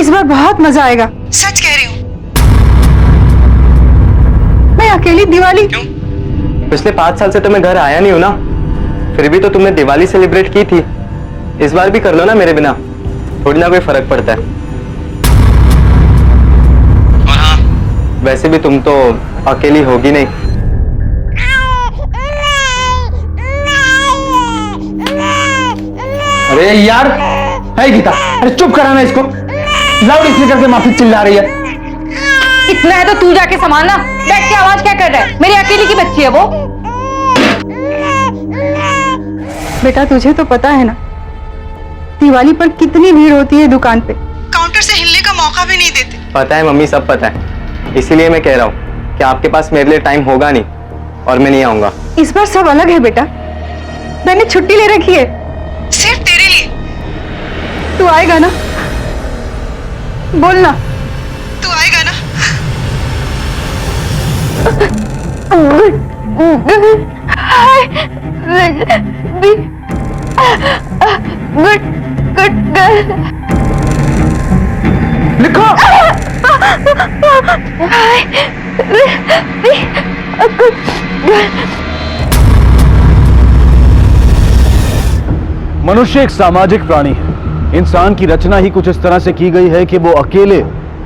इस बार बहुत मजा आएगा, सच कह रही हूँ। मैं अकेली दिवाली क्यों? पिछले 5 साल से तो मैं घर आया नहीं हूं ना, फिर भी तो तुमने दिवाली सेलिब्रेट की थी। इस बार भी कर लो ना मेरे बिना, थोड़ी ना कोई फर्क पड़ता है। और हाँ, वैसे भी तुम तो अकेली होगी नहीं। अरे यार, है गीता, अरे चुप कराना इसको। लाउड स्पीकर के माफी चिल्ला रही है। इतना है तो तू जाके संभालना। बैठ के आवाज क्या कर रहा है? मेरी अकेली की बच्ची है वो। बेटा तुझे तो पता है ना, दिवाली पर कितनी भीड़ होती है दुकान पे। काउंटर से हिलने का मौका भी नहीं देते। पता है मम्मी, सब पता है। इसीलिए मैं कह रहा हूँ कि आपके पास मेरे लिए टाइम होगा नहीं और मैं नहीं आऊंगा। इस बार सब अलग है बेटा, मैंने छुट्टी ले रखी है सिर्फ तेरे लिए। तू आएगा ना? बोलना, तू आएगा ना? Good girl. लिखो। मनुष्य एक सामाजिक प्राणी है। इंसान की रचना ही कुछ इस तरह से की गई है कि वो अकेले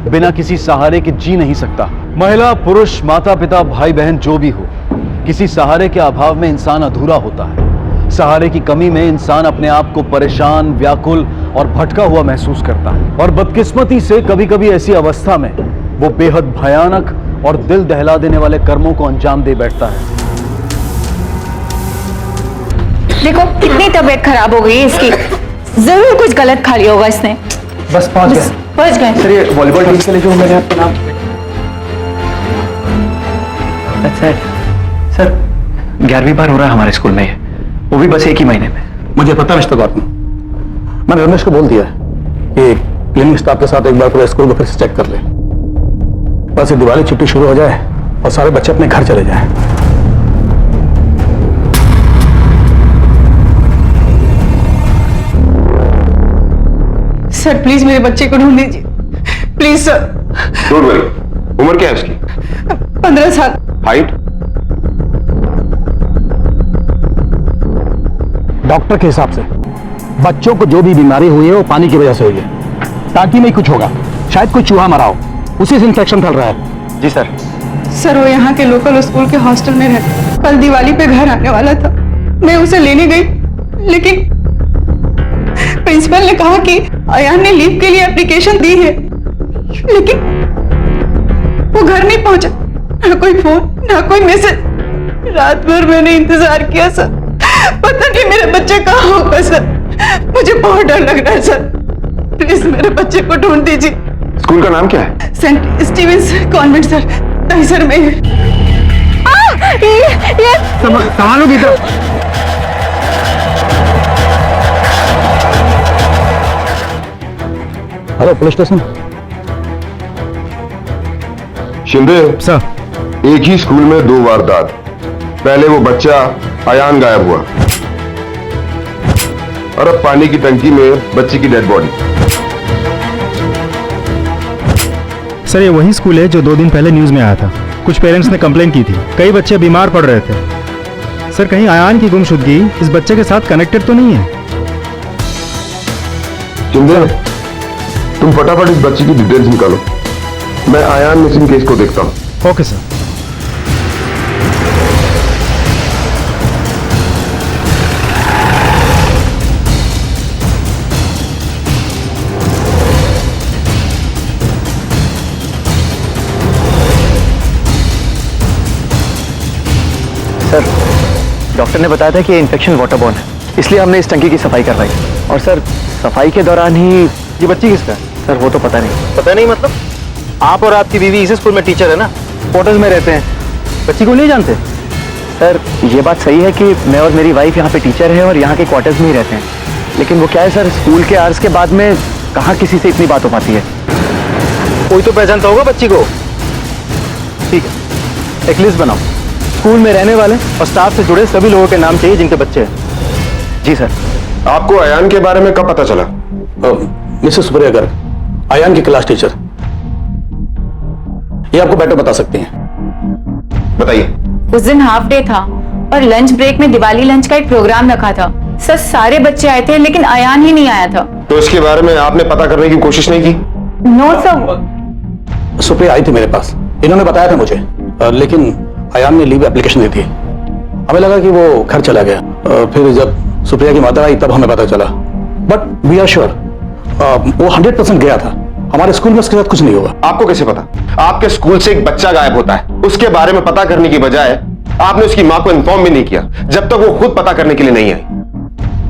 बिना किसी सहारे के जी नहीं सकता। महिला, पुरुष, माता पिता, भाई बहन जो भी हो, किसी सहारे के अभाव में इंसान अधूरा होता है। सहारे की कमी में इंसान अपने आप को परेशान, व्याकुल और भटका हुआ महसूस करता है। और बदकिस्मती से कभी कभी ऐसी अवस्था में वो बेहद भयानक और दिल दहला देने वाले कर्मों को अंजाम दे बैठता है। देखो कितनी तबीयत खराब हो गई है इसकी, जरूर कुछ गलत खा लिया होगा इसने। बस पहुंच गए। सर ये वॉलीबॉल टीम के लिए जो मैंने आपका नाम। अच्छा सर, 11वीं बार हो रहा है हमारे स्कूल में ये, वो भी बस एक ही महीने में। मुझे पता है मिस्टर गौतम, मैंने रमेश को बोल दिया है कि क्लीनिंग स्टाफ के साथ एक बार पूरे स्कूल को फिर से चेक कर ले। बस ये दिवाली छुट्टी शुरू हो जाए और सारे बच्चे अपने घर चले जाएं। सर प्लीज मेरे बच्चे को ढूंढ दीजिए, प्लीज सर। Don't worry. उम्र क्या है उसकी? 15 साल। हाइट? डॉक्टर के हिसाब से बच्चों को जो भी बीमारी हुई है वो पानी की वजह से हुई है। टांकी में ही कुछ होगा, शायद कोई चूहा मरा हो, उसी से इंफेक्शन फैल रहा है। जी सर। सर वो यहाँ के लोकल स्कूल के हॉस्टल में रहता, कल दिवाली पे घर आने वाला था। मैं उसे लेने गई, लेकिन प्रिंसिपल ने कहा कि अयान ने लीव के लिए एप्लीकेशन दी है, लेकिन वो घर नहीं पहुंचा। ना कोई फोन, ना कोई मैसेज। रात भर मैंने इंतजार किया सर, पता नहीं मेरे बच्चे कहाँ होगा सर। मुझे बहुत डर लग रहा है सर, प्लीज मेरे बच्चे को ढूंढ दीजिए। स्कूल का नाम क्या है? Saint Stevens convent sir, Dahisar में है। ये संभालो Geeta. Hello police station. Shinde sir. एक ही स्कूल में 2 वारदात। पहले वो बच्चा अयान गायब हुआ और अब पानी की टंकी में बच्ची की डेड बॉडी। सर ये वही स्कूल है जो 2 दिन पहले न्यूज में आया था। कुछ पेरेंट्स ने कंप्लेन की थी, कई बच्चे बीमार पड़ रहे थे। सर कहीं अयान की गुमशुदगी इस बच्चे के साथ कनेक्टेड तो नहीं है? शिंदे तुम फटाफट इस बच्ची की डिटेल्स निकालो, मैं अयान मिसिंग केस को देखता हूं। Okay sir. सर डॉक्टर ने बताया था कि ये इन्फेक्शन वाटरबॉर्न है, इसलिए हमने इस टंकी की सफाई करवाई। और सर सफाई के दौरान ही ये बच्ची किसका है? सर वो तो पता नहीं। पता नहीं मतलब? आप और आपकी बीवी इसी स्कूल में टीचर है ना, क्वार्टर्स में रहते हैं, बच्ची को नहीं जानते? सर ये बात सही है कि मैं और मेरी वाइफ यहाँ पे टीचर है और यहाँ के क्वार्टर्स में ही रहते हैं, लेकिन वो क्या है सर, स्कूल के आवर्स के बाद में कहाँ किसी से इतनी बात हो पाती है। कोई तो पहचानता होगा बच्ची को। ठीक है, एक लिस्ट बनाओ, स्कूल में रहने वाले और स्टाफ से जुड़े सभी लोगों के नाम चाहिए जिनके बच्चे हैं। जी सर। आपको अयान के बारे में कब पता चला? मिसेस सुप्रिया गर्ग, आयान की क्लास टीचर, ये आपको बेटर बता सकती हैं। बताइए। उस दिन हाफ डे था और लंच ब्रेक में दिवाली लंच का एक प्रोग्राम रखा था। सर सारे बच्चे आए थे लेकिन आयान ही नहीं आया था। तो इसके बारे में आपने पता करने की कोशिश नहीं की? No sir. सुप्रिया आई थी मेरे पास, इन्होंने बताया था मुझे, लेकिन आयान ने लीव एप्लीकेशन दी थी। हमें लगा कि वो घर चला गया। फिर जब सुप्रिया की मदर आई तब हमें पता चला। बट वी आर श्योर वो 100% गया था। हमारे स्कूल में उसके साथ कुछ नहीं हुआ। आपको कैसे पता? आपके स्कूल से एक बच्चा गायब होता है, उसके बारे में पता करने की बजाय आपने उसकी मां को इन्फॉर्म भी नहीं किया जब तक वो खुद पता करने के लिए नहीं आई।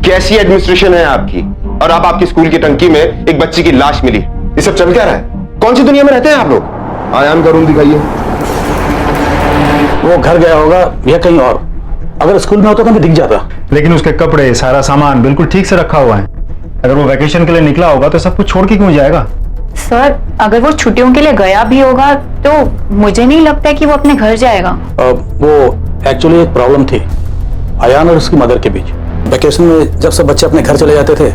कैसी एडमिनिस्ट्रेशन है आपकी? और आप आपकी स्कूल की टंकी में एक बच्ची की लाश मिली, ये सब चल क्या रहा है? कौन सी दुनिया में रहते हैं आप लोग? आयान का रूम दिखाइए। वो घर गया होगा या कहीं और। अगर स्कूल में होता तो हमें दिख जाता। लेकिन उसके कपड़े, सारा सामान बिल्कुल ठीक से रखा हुआ है। अगर वो वैकेशन के लिए निकला होगा तो सब कुछ छोड़ के क्यों जाएगा? सर अगर वो छुट्टियों के लिए गया भी होगा तो मुझे नहीं लगता कि वो अपने घर जाएगा। वो एक्चुअली एक प्रॉब्लम थी आयान और उसकी मदर के बीच। वैकेशन में जब सब बच्चे अपने घर चले जाते थे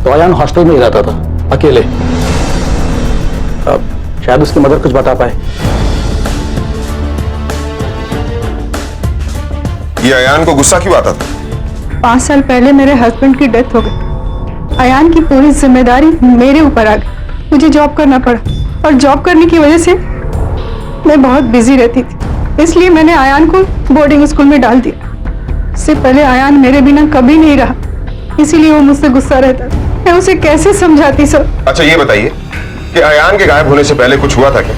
तो आयान हॉस्टल में ही रहता था अकेले। शायद उसकी मदर कुछ बता पाए। ये आयान को गुस्सा क्यों आता था? 5 साल पहले मेरे हस्बैंड की डेथ हो गई। अयान की पूरी जिम्मेदारी मेरे ऊपर आ गई। मुझे जॉब करना पड़ा और जॉब करने की वजह से मैं बहुत बिजी रहती थी, इसलिए मैंने आयान को बोर्डिंग स्कूल में डाल दिया। इससे पहले आयान मेरे बिना कभी नहीं रहा, इसीलिए वो मुझसे गुस्सा रहता था। मैं उसे कैसे समझाती सर? अच्छा ये बताइए कि आयान के गायब होने से पहले कुछ हुआ था क्या?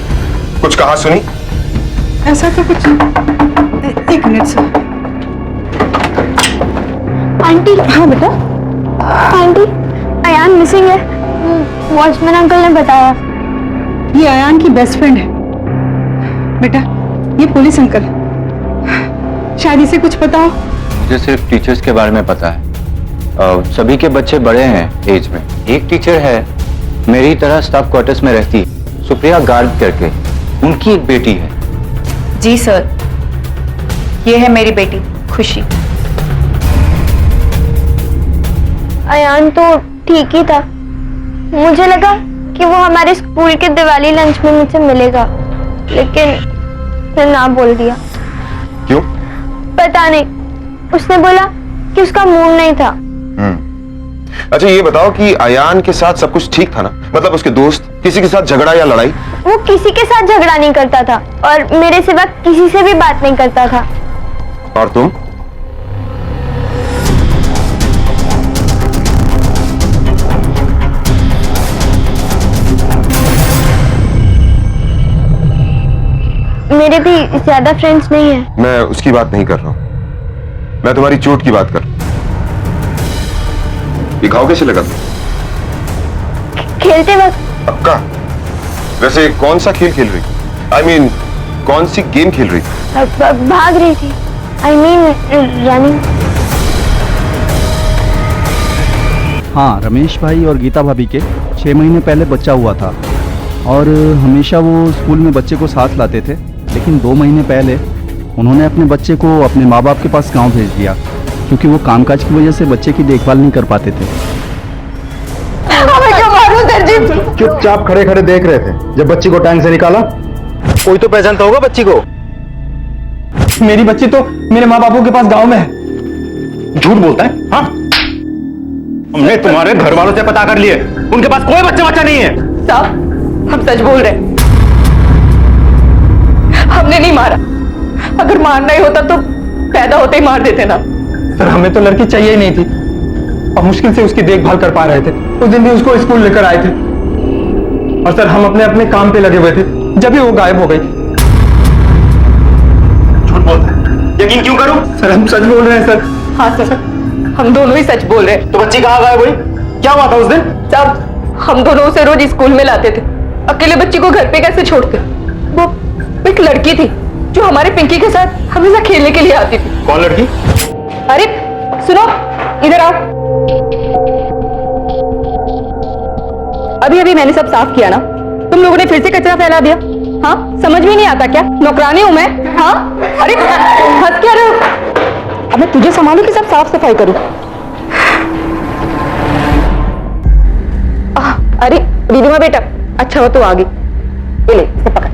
कुछ कहा सुनी? ऐसा तो कुछ नहीं। एक मिनट सर। आंटी। हाँ बेटा। आंटी आयान मिसिंग है, वॉचमैन अंकल ने बताया। ये आयान की बेस्ट फ्रेंड है बेटा, ये पुलिस अंकल है। शायद इसे कुछ पता हो। मुझे सिर्फ टीचर्स के बारे में पता है। सभी के बच्चे बड़े हैं एज में। एक टीचर है मेरी तरह स्टाफ क्वार्टर्स में रहती, सुप्रिया गार्ग करके, उनकी एक बेटी है। जी सर, ये है मेरी बेटी खुशी। आयान तो ठीक ही था, मुझे लगा कि वो हमारे स्कूल के दिवाली लंच में मुझसे मिलेगा, लेकिन उसने ना बोल दिया। क्यों? पता नहीं, उसने बोला कि उसका मूड नहीं था। अच्छा ये बताओ कि आयान के साथ सब कुछ ठीक था ना? मतलब उसके दोस्त किसी के साथ झगड़ा या लड़ाई? वो किसी के साथ झगड़ा नहीं करता था और मेरे सिवा किसी से भी बात नहीं करता था। और तुम? मेरे भी ज्यादा फ्रेंड्स नहीं है। मैं उसकी बात नहीं कर रहा हूं, मैं तुम्हारी चोट की बात कर रहा हूं। ये घाव कैसे लगा? खेलते वक्त। पक्का? वैसे कौन सा खेल खेल रही? I mean, कौन सी गेम खेल रही? भाग रही थी। I mean, running. हाँ, रमेश भाई और गीता भाभी के 6 महीने पहले बच्चा हुआ था और हमेशा वो स्कूल में बच्चे को साथ लाते थे, लेकिन 2 महीने पहले उन्होंने अपने बच्चे को अपने माँ बाप के पास गांव भेज दिया क्योंकि वो कामकाज की वजह से बच्चे की देखभाल नहीं कर पाते थे। चुपचाप खड़े खड़े देख रहे थे जब बच्ची को टैंक से निकाला। कोई तो पहचानता होगा बच्ची को। मेरी बच्ची तो मेरे माँ बापों के पास गांव में है। झूठ बोलता है? हाँ, हमने तुम्हारे घर वालों से पता कर लिए, उनके पास कोई बच्चा नहीं है। साहब हम सच बोल रहे हैं, हमने नहीं मारा। अगर मारना ही होता तो पैदा होते ही मार देते ना। सर हमें तो लड़की चाहिए ही नहीं थी और मुश्किल से उसकी देखभाल कर पा रहे थे। उस दिन भी उसको स्कूल लेकर आए थे और सर हम अपने अपने काम पे लगे हुए थे जब ही वो गायब हो गई। झूठ बोलता है, यकीन क्यों करूं? सर हम सच बोल रहे हैं सर। हाँ सर, हम दोनों ही सच बोल रहे हैं। तो बच्ची कहाँ गायब हुई? क्या हुआ था उस दिन? साहब हम दोनों उसे रोज स्कूल में लाते थे, अकेले बच्ची को घर पे कैसे छोड़ते? वो एक लड़की थी जो हमारे पिंकी के साथ हमेशा खेलने के लिए आती थी। कौन लड़की? अरे सुनो, इधर आओ। अभी अभी मैंने सब साफ किया ना, तुम लोगों ने फिर से कचरा फैला दिया। हाँ, समझ में नहीं आता क्या? नौकरानी हूं मैं? हाँ, अरे हंस क्या रहे हो? अब मैं तुझे संभालू कि सब साफ सफाई करूं? अरे रीनुमा बेटा, अच्छा हो तो आ गई। ये ले, इसे पकड़,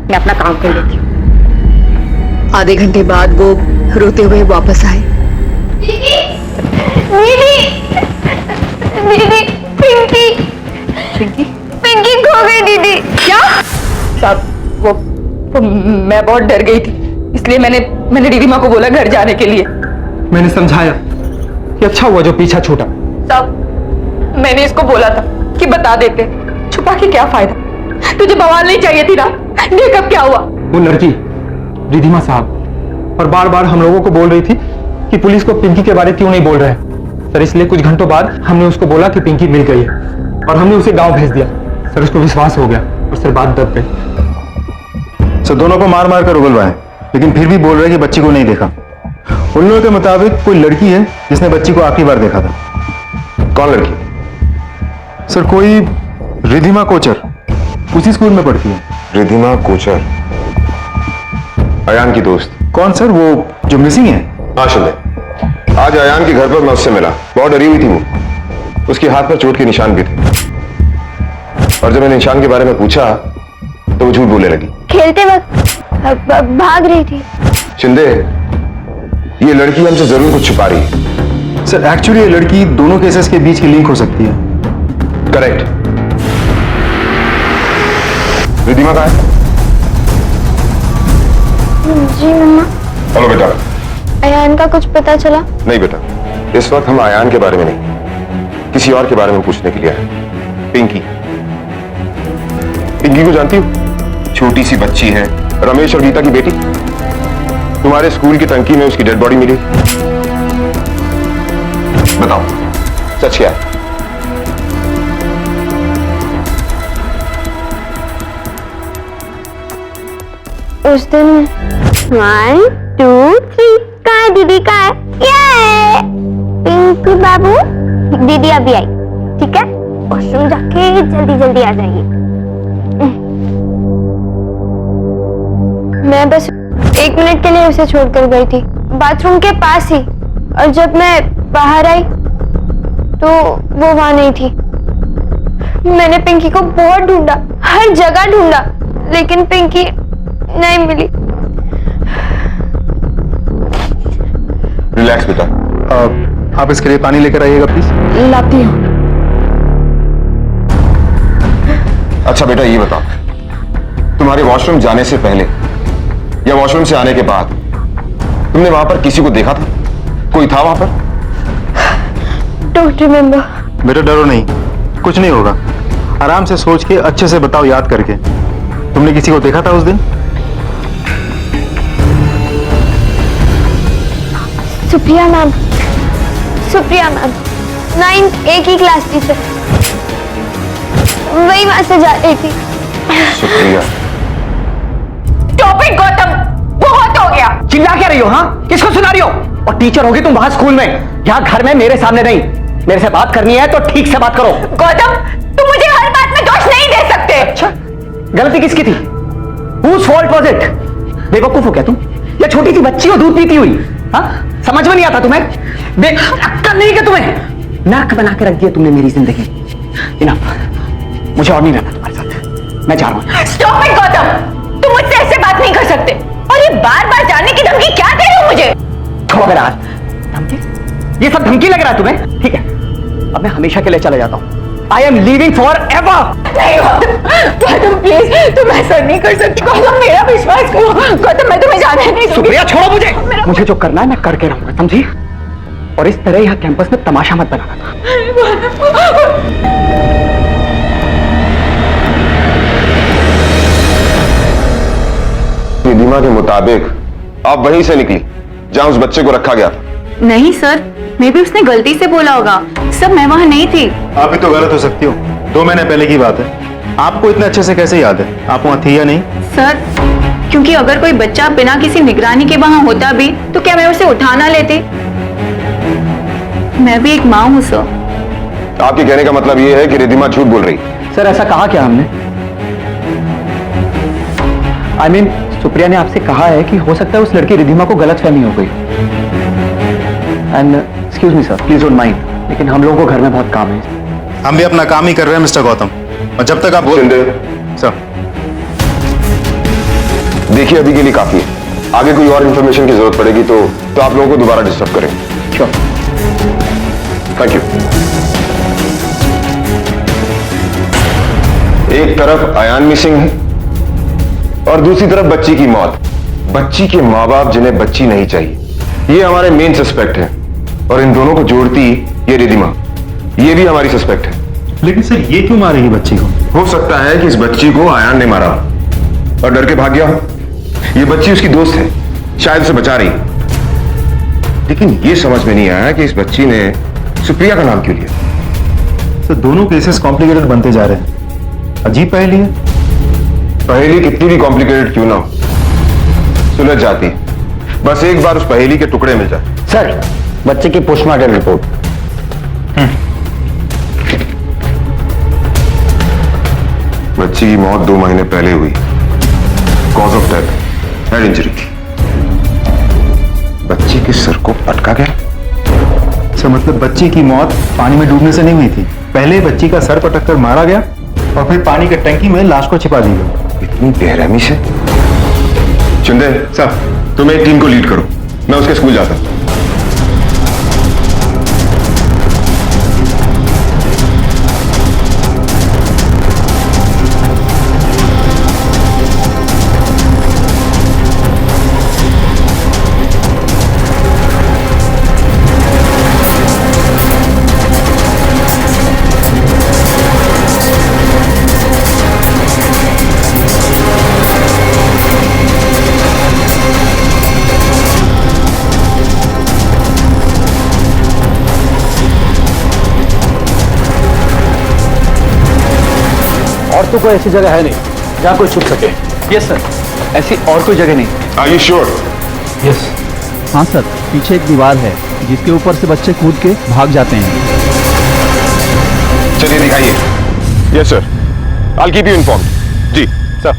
मैं अपना काम कर लेती हूँ। आधे घंटे बाद वो रोते हुए वापस आए। दीदी, दीदी, पिंकी, पिंकी पिंकी खो गई दीदी। क्या? साहब वो मैं बहुत डर गई थी, इसलिए मैंने रिधिमा को बोला घर जाने के लिए। मैंने समझाया कि अच्छा हुआ जो पीछा छूटा। साहब मैंने इसको बोला था कि बता देते, छुपा के क्या फायदा, तुझे बवाल नहीं चाहिए थी ना, देख अब क्या हुआ। वो लड़की रिधिमा साहब और बार बार हम लोगों को बोल रही थी कि पुलिस को पिंकी के बारे क्यों नहीं बोल रहे हैं सर। इसलिए कुछ घंटों बाद हमने उसको बोला कि पिंकी मिल गई है और हमने उसे गांव भेज दिया सर। उसको विश्वास हो गया और सर बात दब गई। सर दोनों को मार मार कर उगलवाए, लेकिन फिर भी बोल रहे कि बच्ची को नहीं देखा। उन लोगों के मुताबिक कोई लड़की है जिसने बच्ची को आखिरी बार देखा था। कौन लड़की? सर कोई रिधिमा कोचर, उसी स्कूल में पढ़ती है। रिधिमा कोचर, अयान की दोस्त? कौन सर, वो जो मिसिंग है? हाँ शिंदे, आज अयान के घर पर मैं उससे मिला। बहुत डरी हुई थी वो, उसके हाथ पर चोट के निशान भी थे। और जब मैंने निशान के बारे में पूछा तो वो झूठ बोलने लगी। खेलते वक्त भाग रही थी। शिंदे, ये लड़की हमसे जरूर कुछ छुपा रही है। सर एक्चुअली ये लड़की दोनों केसेस के बीच की लिंक हो सकती है। करेक्ट। रिधिमा कहाँ है? जी मम्मा। हेलो बेटा। अयान का कुछ पता चला? नहीं बेटा, इस वक्त हम अयान के बारे में नहीं, किसी और के बारे में पूछने के लिए आए। पिंकी, पिंकी को जानती हो? छोटी सी बच्ची है, रमेश और गीता की बेटी। तुम्हारे स्कूल की टंकी में उसकी डेड बॉडी मिली। बताओ सच क्या है? उस दिन 1 2 3 कहाँ है दीदी, कहाँ है? ये पिंकू बाबू, दीदी अभी आई, ठीक है? वॉशरूम जाके जल्दी जल्दी आ जाइए। मैं बस 1 मिनट के लिए उसे छोड़कर गई थी, बाथरूम के पास ही, और जब मैं बाहर आई तो वो वहां नहीं थी। मैंने पिंकी को बहुत ढूंढा, हर जगह ढूंढा, लेकिन पिंकी नहीं मिली। रिलैक्स बेटा। आप इसके लिए पानी लेकर आइएगा प्लीज। लाती हूँ। अच्छा बेटा ये बताओ, तुम्हारे वॉशरूम जाने से पहले या वॉशरूम से आने के बाद तुमने वहां पर किसी को देखा था? कोई था वहां पर? Don't remember. बेटा डरो नहीं, कुछ नहीं होगा। आराम से सोच के अच्छे से बताओ, याद करके। तुमने किसी को देखा था उस दिन? Supriya ma'am, Supriya ma'am 9th A की क्लास टीचर, वही वहां से जा रही थी। सुप्रिया। स्टॉप इट गौतम, बहुत हो गया। चिल्ला क्या रही हो? हाँ, किसको सुना रही हो? और टीचर होगी तुम वहां स्कूल में, यहाँ घर में मेरे सामने नहीं। मेरे से बात करनी है तो ठीक से बात करो। गौतम तुम मुझे हर बात में दोष नहीं दे सकते। अच्छा, गलती किसकी थी? Whose fault was it? बेवकूफ हो क्या तुम? या छोटी सी बच्ची हो दूध पीती हुई? हाँ, समझ में नहीं आता तुम्हें? अक्ल नहीं क्या तुम्हें? नर्क बना के रख दिया तुमने मेरी जिंदगी। इनफ, मुझे और नहीं रहना तुम्हारे साथ, मैं जा रहा हूं। स्टॉप इट गौतम, तुम मुझसे ऐसे बात नहीं कर सकते। और ये बार बार जाने की धमकी क्या दे रहे हो मुझे? छोड़ो मेरा हाथ। धमकी? ये सब धमकी लग रहा है तुम्हें? ठीक है, अब मैं हमेशा के लिए चला जाता हूं। I am leaving forever. नहीं गौतम प्लीज, तुम ऐसा नहीं कर सकती। गौतम मेरा विश्वास करो। गौतम मैं तुम्हें जाने नहीं दूंगी। सुप्रिया छोड़ो मुझे। मुझे जो करना है मैं करके रहूंगा, समझी? और इस तरह यहाँ कैंपस में तमाशा मत बनाना। रिधिमा के मुताबिक आप वहीं से निकली जहां उस बच्चे को रखा गया था। नहीं सर, मे भी उसने गलती से बोला होगा। सब मैं वहां नहीं थी। आप भी तो गलत हो सकती हो, 2 महीने पहले की बात है। आपको इतने अच्छे से कैसे याद है? आप वहां थी या नहीं? सर, क्योंकि अगर कोई बच्चा बिना किसी निगरानी के वहां होता भी तो क्या मैं उसे उठा ना लेती? मैं भी एक माँ हूँ सर। आपके कहने का मतलब यह है कि रिधिमा झूठ बोल रही? सर ऐसा कहा क्या हमने? I mean, सुप्रिया ने आपसे कहा है कि हो सकता है उस लड़की रिधिमा को गलतफहमी हो गई। And excuse me sir, please don't mind, लेकिन हम लोगों को घर में बहुत काम है। हम भी अपना काम ही कर रहे हैं मिस्टर गौतम। और जब तक आप सर देखिए, अभी के लिए काफी है। आगे कोई और इंफॉर्मेशन की जरूरत पड़ेगी तो आप लोगों को दोबारा डिस्टर्ब करेंगे। श्योर। Thank you. एक तरफ अयान मिसिंग है और दूसरी तरफ बच्ची की मौत। बच्ची के माँ बाप जिन्हें बच्ची नहीं चाहिए, ये हमारे मेन सस्पेक्ट हैं। और इन दोनों को जोड़ती ये रिधिमा, ये भी हमारी सस्पेक्ट है। लेकिन सर ये क्यों मारेगी बच्ची को? हो सकता है कि इस बच्ची को अयान ने मारा और डर के भाग गया हो। ये बच्ची उसकी दोस्त है, शायद उसे बचा रही। लेकिन ये समझ में नहीं आया कि इस बच्ची ने सुप्रिया का नाम क्यों लिया। तो दोनों केसेस कॉम्प्लिकेटेड बनते जा रहे हैं। अजीब पहेली है। पहेली कितनी भी कॉम्प्लिकेटेड क्यों ना हो, सुलझ जाती है। बस एक बार उस पहेली के टुकड़े मिल जाए। सर, बच्चे की पोस्टमार्टम रिपोर्ट। बच्ची की मौत 2 महीने पहले हुई। Cause of death head injury. बच्ची के सिर को पटका गया। सर मतलब बच्ची की मौत पानी में डूबने से नहीं हुई थी। पहले बच्ची का सर पटक कर मारा गया और फिर पानी के टंकी में लाश को छिपा दी गई। इतनी बेरहमी से। चुंदे सर, तुम एक टीम को लीड करो, मैं उसके स्कूल जाता हूं। और तो कोई ऐसी जगह है नहीं जहां कोई छुप सके। यस सर, ऐसी और कोई जगह नहीं। Are you sure? यस। हाँ सर, पीछे एक दीवार है जिसके ऊपर से बच्चे कूद के भाग जाते हैं। चलिए दिखाइए। Yes sir, I keep you informed. जी सर।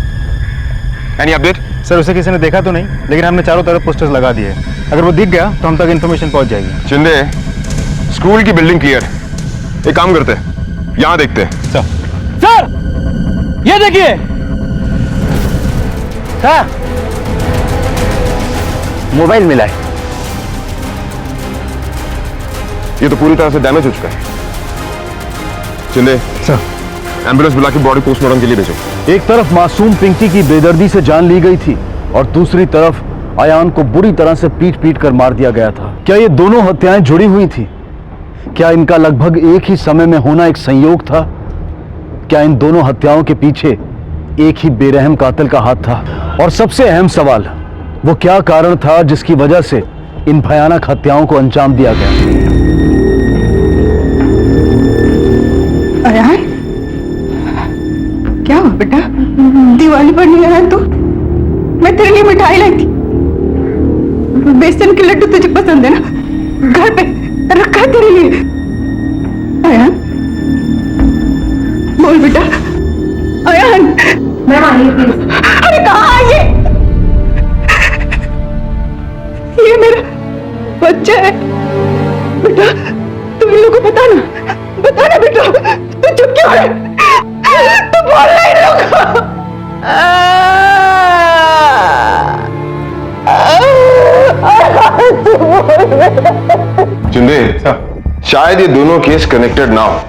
Any update? सर उसे किसी ने देखा तो नहीं, लेकिन हमने चारों तरफ पोस्टर्स लगा दिए। अगर वो दिख गया तो हम तक इन्फॉर्मेशन पहुंच जाएगी। चिंदे, स्कूल की बिल्डिंग क्लियर है। एक काम करते हैं, यहां देखते हैं। सर सर, ये देखिए सर, मोबाइल मिला है। ये तो पूरी तरह से डैमेज हो चुका है। चिंदे सर, एम्बुलेंस बुला के बॉडी पोस्टमार्टम के लिए भेजो। एक तरफ मासूम पिंकी की बेदर्दी से जान ली गई थी और दूसरी तरफ अयान को बुरी तरह से पीट पीट कर मार दिया गया था। क्या ये दोनों हत्याएं जुड़ी हुई थी? क्या इनका लगभग एक ही समय में होना एक संयोग था? क्या इन दोनों हत्याओं के पीछे एक ही बेरहम कातिल का हाथ था? और सबसे अहम सवाल, वो क्या कारण था जिसकी वजह से इन भयानक हत्याओं को अंजाम दिया गया? अयान, क्या हुआ बेटा? दिवाली पर नहीं आया तू? मैं तेरे लिए मिठाई लाई थी। बेसन के लड्डू तुझे पसंद है ना? घर पे रखा है तेरे लिए। अयान, बोल बेटा। अयान, मैम आइए प्लीज। अरे कहाँ है ये? ये मेरा बच्चा है बेटा। तुम इन लोगों को बता ना बेटा। तू चुप क्यों है? तू बोल रहा इन लोगों को। चिंदे, शायद ये दोनों केस कनेक्टेड ना हो।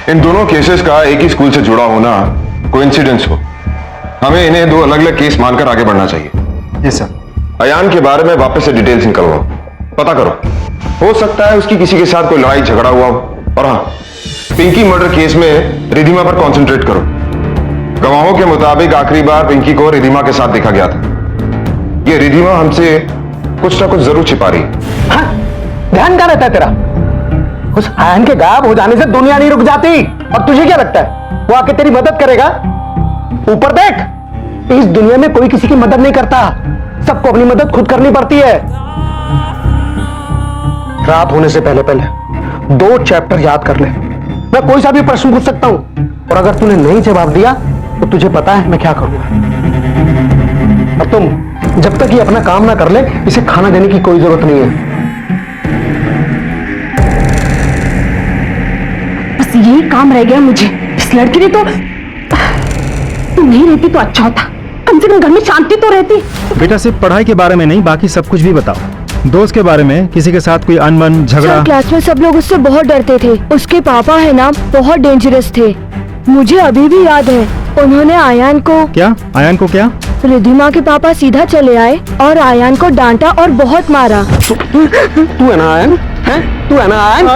इन दोनों केसेस का एक ही स्कूल से जुड़ा होना कोइंसिडेंस हो। हमें इन्हें 2 अलग अलग केस मानकर आगे बढ़ना चाहिए। Yes sir. अयान के बारे में वापस से डिटेल्स निकलवाओ, पता करो। हो सकता है उसकी किसी के साथ कोई लड़ाई झगड़ा हुआ हो। और हाँ, पिंकी मर्डर केस में रिधिमा पर कंसंट्रेट करो। गवाहों के मुताबिक आखिरी बार पिंकी को रिधिमा के साथ देखा गया था। ये रिधिमा हमसे कुछ ना कुछ जरूर छिपा रही है। हाँ, ध्यान कहाँ रहता है तेरा? उस अयान के गायब हो जाने से दुनिया नहीं रुक जाती। और तुझे क्या लगता है वो आके तेरी मदद करेगा? ऊपर देख, इस दुनिया में कोई किसी की मदद नहीं करता। सबको अपनी मदद खुद करनी पड़ती है। रात होने से पहले पहले 2 चैप्टर याद कर ले। मैं कोई सा भी प्रश्न पूछ सकता हूं, और अगर तूने नहीं जवाब दिया तो तुझे पता है मैं क्या करूंगा। और तुम जब तक ये अपना काम ना कर ले, इसे खाना देने की कोई जरूरत नहीं है। बस यही काम रह गया मुझे, उस लड़की ने तो तुम नहीं रहती तो अच्छा होता, कम से कम घर में शांति तो रहती। बेटा सिर्फ पढ़ाई के बारे में नहीं, बाकी सब कुछ भी बताओ। दोस्त के बारे में, किसी के साथ कोई अनबन झगड़ा? क्लास में सब लोग उससे बहुत डरते थे। उसके पापा है ना, बहुत डेंजरस थे। मुझे अभी भी याद है, उन्होंने आयान को क्या? रिद्धिमा के पापा सीधा चले आए और आयान को डांटा और बहुत मारा। तू है ना आयन? तू है ना आयन?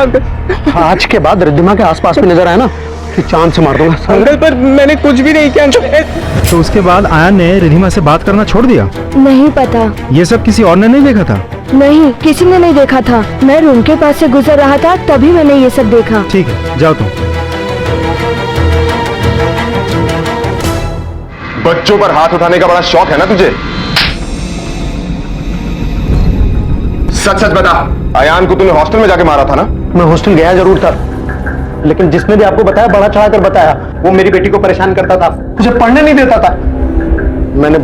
आज के बाद रिद्धिमा के आसपास में नजर आया ना कि चांद से मार दूंगा। अंकल पर मैंने कुछ भी नहीं किया। तो उसके बाद आयन ने रिद्धिमा से बात करना छोड़ दिया? नहीं पता। ये सब किसी और ने नहीं देखा था? नहीं, किसी ने नहीं देखा था। मैं रूम के पास से गुजर रहा था, तभी मैंने ये सब देखा। ठीक है, जाओ तुम। बच्चों पर हाथ उठाने का बड़ा शौक है ना तुझे? सच सच बता, अयान को तूने हॉस्टल में जाके मारा था ना? मैं हॉस्टल गया जरूर था, लेकिन जिसने भी आपको बताया बड़ा चढ़ा कर बताया। वो मेरी बेटी को परेशान करता था, मुझे पढ़ने नहीं देता था। मैंने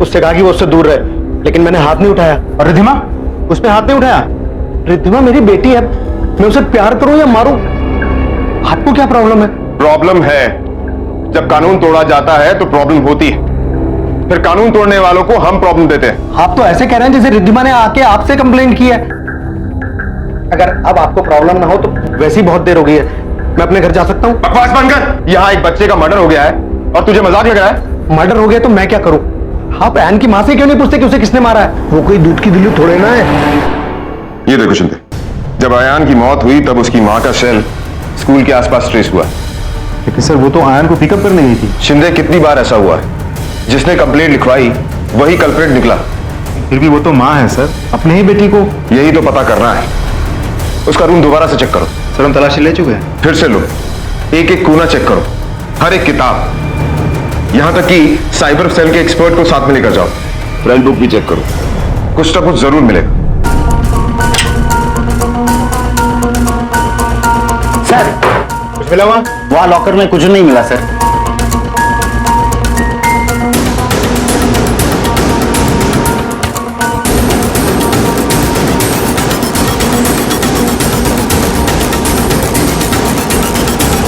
उससे कहा कि वो उससे दूर रहे, लेकिन मैंने हाथ नहीं उठाया। और रिद्धिमा, उसने हाथ नहीं उठाया। रिद्धिमा मेरी बेटी है, मैं उसे प्यार करूं या मारूं? आपको क्या प्रॉब्लम है? प्रॉब्लम है, जब कानून तोड़ा जाता है तो प्रॉब्लम होती है, फिर कानून तोड़ने वालों को हम प्रॉब्लम देते हैं। आप तो ऐसे कह रहे हैं जैसे रिद्धिमा ने आके आपसे कंप्लेंट की है। अगर अब आपको प्रॉब्लम ना हो तो वैसे ही बहुत देर हो गई है, मैं अपने घर जा सकता हूँ? बकवास बंद कर। यहाँ एक बच्चे का मर्डर हो गया है और तुझे मजाक लग रहा है? मर्डर हो गया तो मैं क्या करूं? आप एन की मां से क्यों नहीं पूछते कि उसे किसने मारा है? वो कोई दूध की दिल्ली थोड़े ना है। ये देखो शिंदे, जब अयान की मौत हुई तब उसकी मां का सेल स्कूल के आसपास ट्रेस हुआ। लेकिन सर वो तो आयन को पिकअप करने गई थी। शिंदे, कितनी बार ऐसा हुआ है, जिसने कंप्लेंट लिखवाई वही कल्प्रेट निकला। फिर भी वो तो माँ है सर, अपने ही बेटी को। यही तो पता करना है। उसका रूम दोबारा से चेक करो। सर हम तलाशी ले चुके हैं। फिर से लो, एक एक कोना चेक करो, हर एक किताब, यहां तक कि साइबर सेल के एक्सपर्ट को साथ में लेकर जाओ। फ्रेंड बुक भी चेक करो, कुछ ना कुछ जरूर मिलेगा। सर कुछ मिला वहां लॉकर में कुछ नहीं मिला सर।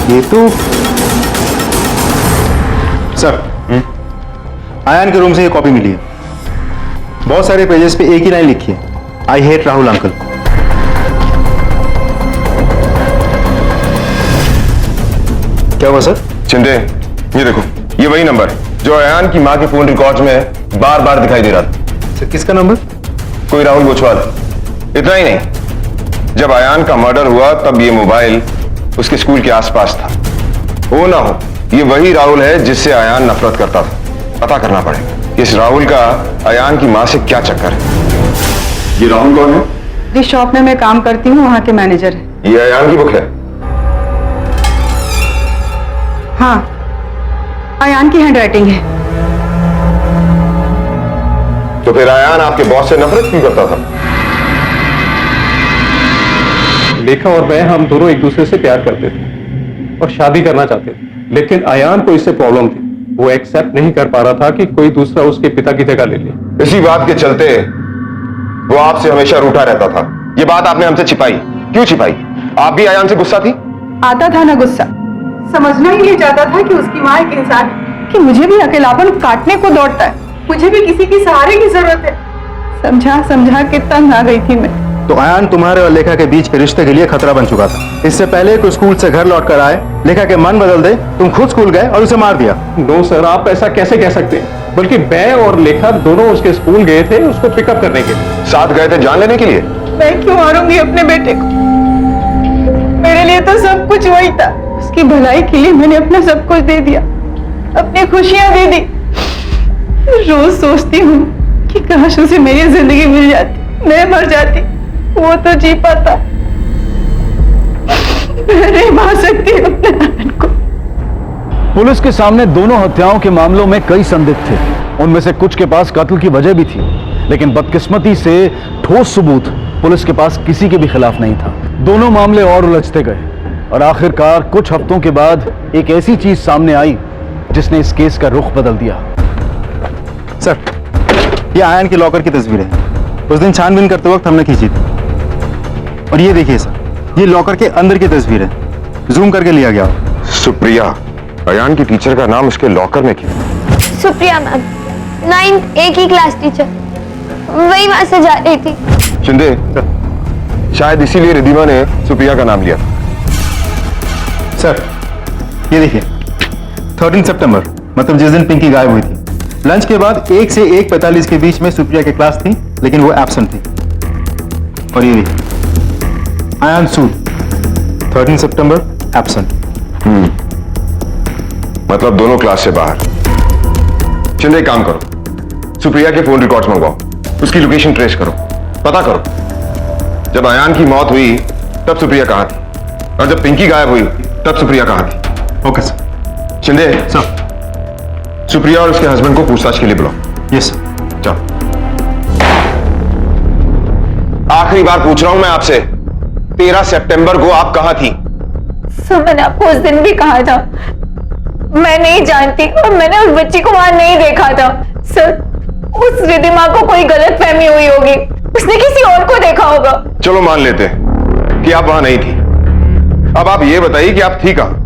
ये तो सर आयन के रूम से ये कॉपी मिली है। बहुत सारे पेजेस पे एक ही लाइन लिखी है, आई हेट राहुल अंकल। क्या हुआ सर? शिंदे, ये देखो, ये वही नंबर है जो अयान की मां के फोन रिकॉर्ड्स में बार बार दिखाई दे रहा था। सर किसका नंबर? कोई राहुल बोचवाल। इतना ही नहीं, जब अयान का मर्डर हुआ तब ये मोबाइल उसके स्कूल के आसपास था। हो ना हो, ये वही राहुल है जिससे अयान नफरत करता था। पता करना पड़ेगा इस राहुल का अयान की मां से क्या चक्कर है। ये राहुल कौन है? जिस शॉप में मैं काम करती हूँ वहाँ के मैनेजर है। ये अयान की बुक है? हाँ, अयान की हैंडराइटिंग है। तो फिर अयान आपके बॉस से नफरत क्यों करता था? लेखा और मैं, हम दोनों एक दूसरे से प्यार करते थे और शादी करना चाहते थे, लेकिन अयान को इससे प्रॉब्लम थी। वो एक्सेप्ट नहीं कर पा रहा था कि कोई दूसरा उसके पिता की जगह ले ले। इसी बात के चलते वो आपसे हमेशा रूठा रहता था। ये बात आपने हमसे छिपाई, क्यों छिपाई? आप भी अयान से गुस्सा थी? आता था ना गुस्सा, समझना ही नहीं चाहता था कि उसकी माँ एक इंसान है, कि मुझे भी अकेलापन काटने को दौड़ता है, मुझे भी किसी की सहारे की जरूरत है। समझा समझा के तंग आ गई थी मैं। तो अयान तुम्हारे और लेखा के बीच के रिश्ते के लिए खतरा बन चुका था। इससे पहले कि स्कूल से घर लौट कर आए, लेखा के मन बदल दे, तुम खुद स्कूल गए और उसे मार दिया। नो सर, आप ऐसा कैसे कह सकते हैं? बल्कि मैं और लेखा दोनों उसके स्कूल गए थे उसको पिकअप करने के लिए। साथ गए थे जान लेने के लिए? मैं क्यों मारूंगी अपने बेटे को? मेरे लिए तो सब कुछ वही था। उसकी भलाई के लिए मैंने अपना सब कुछ दे दिया, अपनी खुशियां दे दी। रोज सोचती हूँ कि काश उसे मेरी जिंदगी मिल जाती, मैं मर जाती, वो तो जी पाता। मैं नहीं मार सकती अपने नान को। पुलिस के सामने दोनों हत्याओं के मामलों में कई संदिग्ध थे। उनमें से कुछ के पास कत्ल की वजह भी थी, लेकिन बदकिस्मती से ठोस सबूत पुलिस के पास किसी के भी खिलाफ नहीं था। दोनों मामले और उलझते गए और आखिरकार कुछ हफ्तों के बाद एक ऐसी चीज सामने आई जिसने इस केस का रुख बदल दिया। सर, ये आयन की लॉकर की तस्वीर है। उस दिन छानबीन करते वक्त हमने खींची थी। और ये देखिए सर, ये लॉकर के अंदर की तस्वीर है, जूम करके लिया गया। सुप्रिया, अयान की टीचर का नाम उसके लॉकर में क्यों? सुप्रिया मैम, 9th A की क्लास टीचर, वही वहां से जा रही थी। शिंदे, शायद इसीलिए रिद्धिमा ने सुप्रिया का नाम लिया। सर ये देखिए 13 सितंबर, मतलब जिस दिन पिंकी गायब हुई थी, लंच के बाद 1 से 1:45 के बीच में सुप्रिया की क्लास थी, लेकिन वो एब्सेंट थी। और ये अयान सूद 13 सितंबर एब्सेंट। मतलब दोनों क्लास से बाहर। शिंदे, एक काम करो, सुप्रिया के फोन रिकॉर्ड्स मंगवाओ, उसकी लोकेशन ट्रेस करो, पता करो जब अयान की मौत हुई तब सुप्रिया कहां थी, और जब पिंकी गायब हुई तब सुप्रिया कहां थी। Okay sir. Shinde, sir. Supriya और उसके हस्बैंड को पूछताछ के लिए बुलाओ। Yes sir. चलो, आखिरी बार पूछ रहा हूं मैं आपसे, 13 सितंबर को आप कहां थी? सर मैंने आपको उस दिन भी कहा था, मैं नहीं जानती और मैंने उस बच्ची को वहां नहीं देखा था। सर, उस रिद्धिमा को कोई गलतफहमी हुई होगी, उसने किसी और को देखा होगा। चलो मान लेते हैं कि आप वहां नहीं थी। अब आप ये बताइए कि आप थी कहां?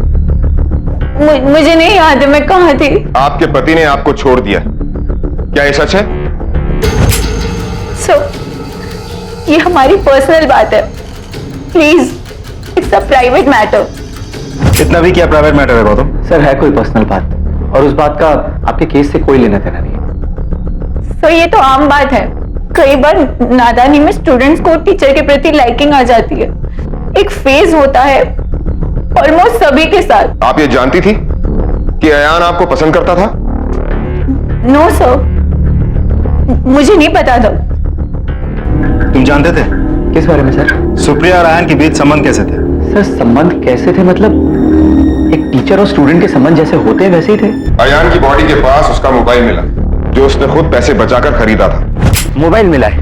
मुझे नहीं याद है मैं कहां थी। आपके पति ने आपको छोड़ दिया, क्या ये सच है? सर, ये हमारी पर्सनल बात है, please, it's a private matter. इतना भी क्या प्राइवेट मैटर है गौतम? सर है कोई पर्सनल बात, और उस बात का आपके केस से कोई लेना देना नहीं है। सर ये तो आम बात है, कई बार नादानी में स्टूडेंट्स को टीचर के प्रति लाइकिंग आ जाती है, एक फेज होता है ऑलमोस्ट सभी के साथ। आप ये जानती थी कि अयान आपको पसंद करता था? नो सर, मुझे नहीं पता था। तुम जानते थे? किस बारे में सर? सुप्रिया और अयान के बीच संबंध कैसे थे? सर संबंध कैसे थे मतलब एक टीचर और स्टूडेंट के संबंध जैसे होते हैं वैसे ही थे। अयान की बॉडी के पास उसका मोबाइल मिला जो उसने खुद पैसे बचाकर खरीदा था। मोबाइल मिला है?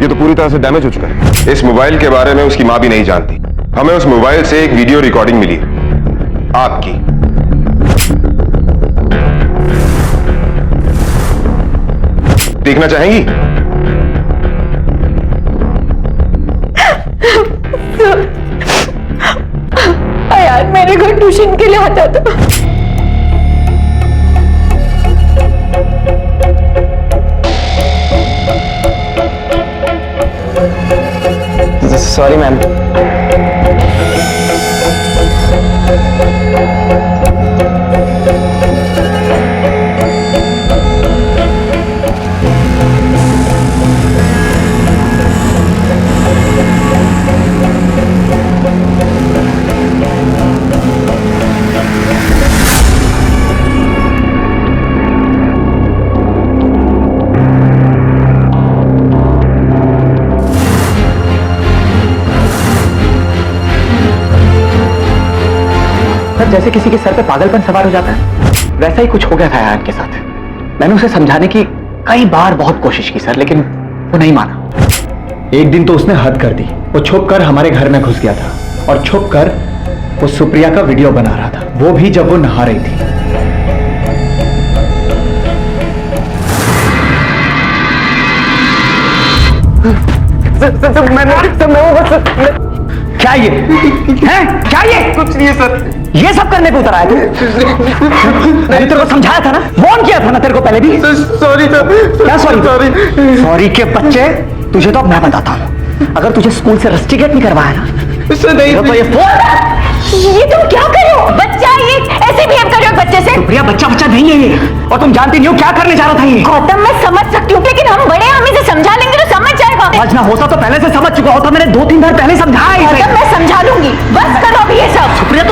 ये तो पूरी तरह से डैमेज हो चुका है। इस मोबाइल के बारे में उसकी मां भी नहीं जानती। हमें उस मोबाइल से एक वीडियो रिकॉर्डिंग मिली है आपकी। देखना चाहेंगी? यार मेरे घर ट्यूशन के लिए आता था। Sorry ma'am. जैसे किसी के सर पे पागलपन सवार हो जाता है, वैसा ही कुछ हो गया था अयान के साथ। मैंने उसे समझाने की कई बार बहुत कोशिश की सर, लेकिन वो नहीं माना। एक दिन तो उसने हद कर दी। वो छुप कर हमारे घर में घुस गया था, और छुप कर वो सुप्रिया का वीडियो बना रहा था, वो भी जब वो नहा रही थी। क्या ये है? क्या ये? कुछ नहीं है सर। ये सब करने पे उतर आया तू? मैंने तेरे को समझाया था ना, वार्न किया था ना तेरे को पहले भी। Sorry sir. क्या सॉरी? सॉरी के बच्चे, तुझे तो अब मैं बताता हूँ। अगर तुझे स्कूल से रस्टिकेट नहीं करवाया ना, तो ये फोन। ये तुम क्या कर रहे हो? बच्चा ये ऐसे बिहेव कर रहे हो बच्चे से? सुप्रिया बच्चा नहीं है ये, और तुम जानती नहीं हो क्या करने जा रहा था ये। गौतम मैं समझ सकती हूँ, लेकिन हम बड़े, हम इसे समझा लेंगे तो समझ जाएगा। आज ना होता तो पहले से समझ चुका होता, मैंने 2-3 बार पहले समझाया इसे। गौतम मैं समझा लूंगी, बस करो अभी ये सब। सुप्रिया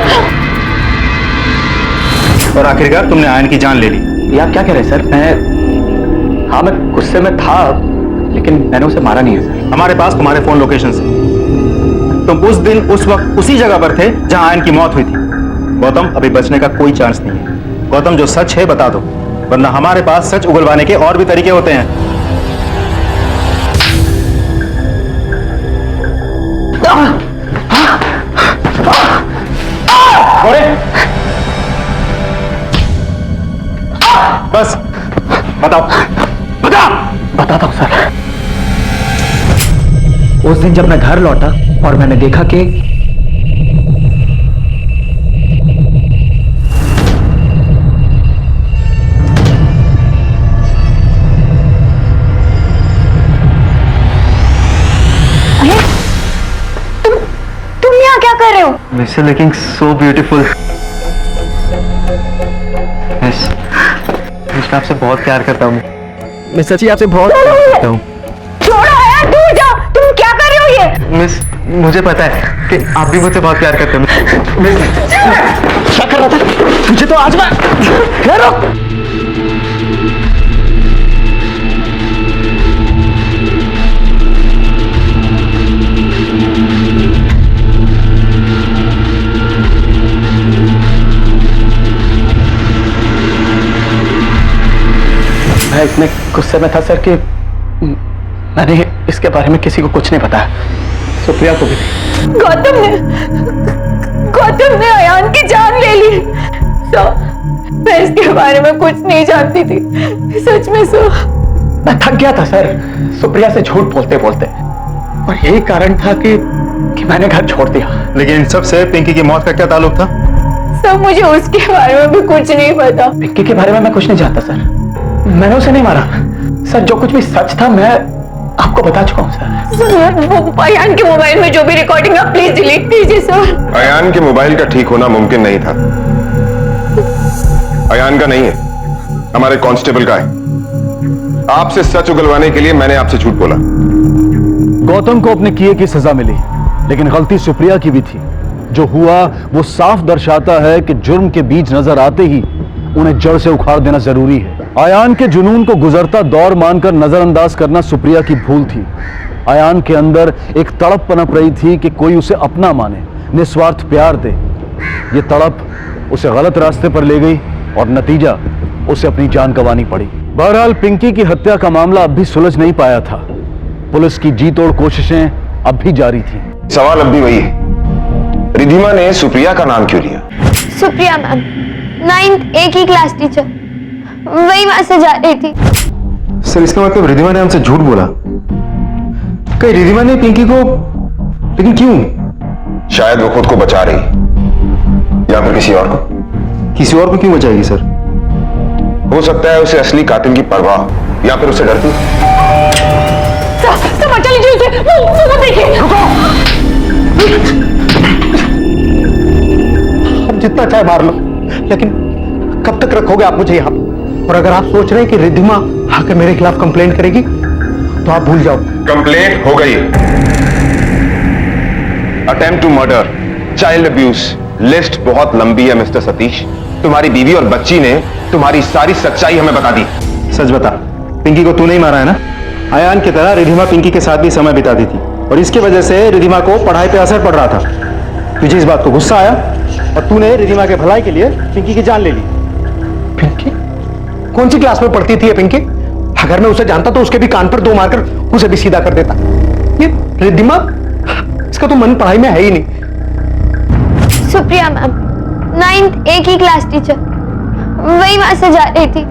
और आखिरकार तुमने अयान की जान ले ली। ये आप क्या कह रहे हैं सर? मैं गुस्से में था, लेकिन मैंने उसे मारा नहीं है सर। हमारे पास तुम्हारे फोन लोकेशन है। तुम उस दिन उस वक्त उसी जगह पर थे जहां अयान की मौत हुई थी। गौतम, अभी बचने का कोई चांस नहीं है। गौतम, जो सच है बता दो, वरना हमारे पास सच उगलवाने के और भी तरीके होते हैं। बस बताओ। बताता हूं सर। उस दिन जब मैं घर लौटा और मैंने देखा कि कर रहे हो? Miss you looking so beautiful. Miss मैं आपसे बहुत प्यार करता हूँ। मैं सच्ची आपसे बहुत प्यार करता हूँ। छोड़ो यार, दूर जाओ। तुम क्या कर रहे हो ये? मिस मुझे पता है कि आप भी मुझसे बहुत प्यार करते हो। मिस क्या कर रहा था? मुझे तो आज मैं मैं इतने गुस्से में था सर कि मैंने इसके बारे में किसी को कुछ नहीं बताया, सुप्रिया को भी नहीं। गौतम ने अयान की जान ले ली। सो मैं इसके बारे में कुछ नहीं जानती थी, सच में। सो मैं थक गया था सर सुप्रिया से झूठ बोलते बोलते, और यही कारण था कि मैंने घर छोड़ दिया। लेकिन इन सब से पिंकी की मौत का क्या ताल्लुक था? सब मुझे उसके बारे में भी कुछ नहीं पता। पिंकी के बारे में मैं कुछ नहीं जानता सर, मैंने उसे नहीं मारा सर। जो कुछ भी सच था मैं आपको बता चुका हूँ सर। अयान के मोबाइल में जो भी रिकॉर्डिंग है प्लीज डिलीट कीजिए सर। अयान के मोबाइल का ठीक होना मुमकिन नहीं था। अयान का नहीं है, हमारे कांस्टेबल का है। आपसे सच उगलवाने के लिए मैंने आपसे झूठ बोला। गौतम को अपने किए की सजा मिली, लेकिन गलती सुप्रिया की भी थी। जो हुआ वो साफ दर्शाता है कि जुर्म के बीज नजर आते ही उन्हें जड़ से उखाड़ देना जरूरी है। अयान के जुनून को गुजरता दौर मानकर नजरअंदाज करना सुप्रिया की भूल थी। अयान के अंदर एक तड़प पनप रही थी कि कोई उसे अपना माने, निस्वार्थ प्यार दे। ये तड़प उसे गलत रास्ते पर ले गई और नतीजा उसे अपनी जान गंवानी पड़ी। बहरहाल पिंकी की हत्या का मामला अब भी सुलझ नहीं पाया था। पुलिस की जी तोड़ कोशिशें अब भी जारी थी। सवाल अब भी वही है, रिधिमा ने सुप्रिया का नाम क्यों लिया? सुप्रिया मैम 9th A की क्लास टीचर, वही वहां से जा रही थी। सर इसका मतलब रिधिमा ने हमसे झूठ बोला। कहीं रिधिमा ने पिंकी को, लेकिन क्यों? शायद वो खुद को बचा रही, या फिर किसी और को। किसी और को क्यों बचाएगी सर? हो सकता है उसे असली कातिल की परवाह, या फिर उसे डरती। सब बचा लीजिए उसे। वो देखिए। अब जितना चाहे मार लो, लेकिन कब तक रखोगे आप मुझे यहाँ? और अगर आप सोच रहे हैं कि रिधिमा आके मेरे खिलाफ कंप्लेंट करेगी तो आप भूल जाओ। कंप्लेंट हो गई। Attempt to murder, child abuse, list बहुत लंबी है मिस्टर सतीश। तुम्हारी बीवी और बच्ची ने तुम्हारी सारी सच्चाई हमें बता दी। सच बता, पिंकी को तू नहीं मारा है ना? अयान की तरह रिधिमा पिंकी के साथ भी समय बिताती थी, और इसकी वजह से रिधिमा को पढ़ाई पे असर पड़ रहा था। तुझे इस बात को गुस्सा आया और तूने रिधिमा के भलाई के लिए पिंकी की जान ले ली। पिंकी कौन सी क्लास में पढ़ती थी ये पिंकी? अगर मैं उसे जानता तो उसके भी कान पर 2 मारकर उसे भी सीधा कर देता। ये रिधिमा, इसका तो मन पढ़ाई में है ही नहीं। सुप्रिया मैम 9th A की क्लास टीचर, वही वहां से जा रही थी।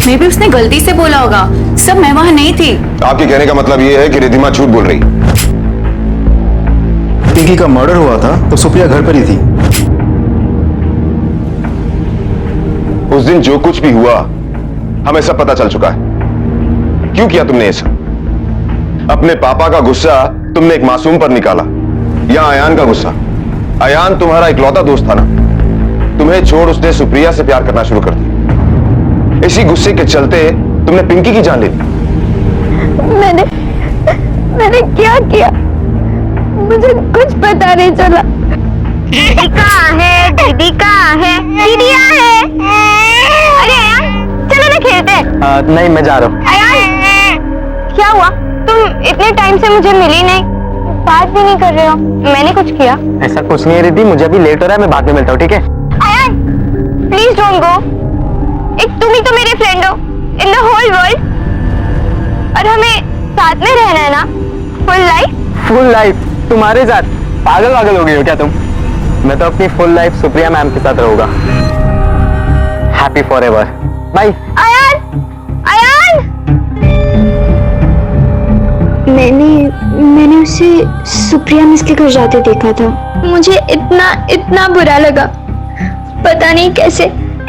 मे भी उसने गलती से बोला होगा। सब मैं वहां नहीं थी। आपके कहने का मतलब यह है कि रिधिमा झूठ बोल रही? पिंकी का मर्डर हुआ था तो सुप्रिया घर पर ही थी। उस दिन जो कुछ भी हुआ हमें सब पता चल चुका है। क्यों किया तुमने ये सब? अपने पापा का गुस्सा तुमने एक मासूम पर निकाला, या अयान का गुस्सा? अयान तुम्हारा इकलौता दोस्त था ना, तुम्हें छोड़ उसने सुप्रिया से प्यार करना शुरू कर दिया। इसी गुस्से के चलते तुमने पिंकी की जान ले ली। मैंने क्या किया मुझे कुछ पता नहीं चला। दीदी कहाँ है? दीदी कहाँ है? दीदी यहाँ है। अरे अयान चलो ना खेलते हैं। नहीं मैं जा रहा हूँ। अयान क्या हुआ? तुम इतने टाइम से मुझे मिली नहीं, बात भी नहीं कर रहे हो। मैंने कुछ किया? ऐसा कुछ नहीं है रिद्धि, मुझे अभी लेट हो रहा है, मैं बाद में मिलता हूँ, ठीक है? Ayaan please don't go. एक तुम ही तो मेरे फ्रेंड हो इन द होल वर्ल्ड, और हमें साथ में रहना है ना फुल लाइफ। फुल लाइफ तुम्हारे साथ? पागल पागल हो गई हो क्या तुम? मैं तो अपनी फुल लाइफ सुप्रिया मैम के साथ रहूंगा। Happy forever. Bye. Ayaan Ayaan मैंने उसे सुप्रिया मिस के घर जाते देखा था। मुझे इतना बुरा लगा, पता नहीं कैसे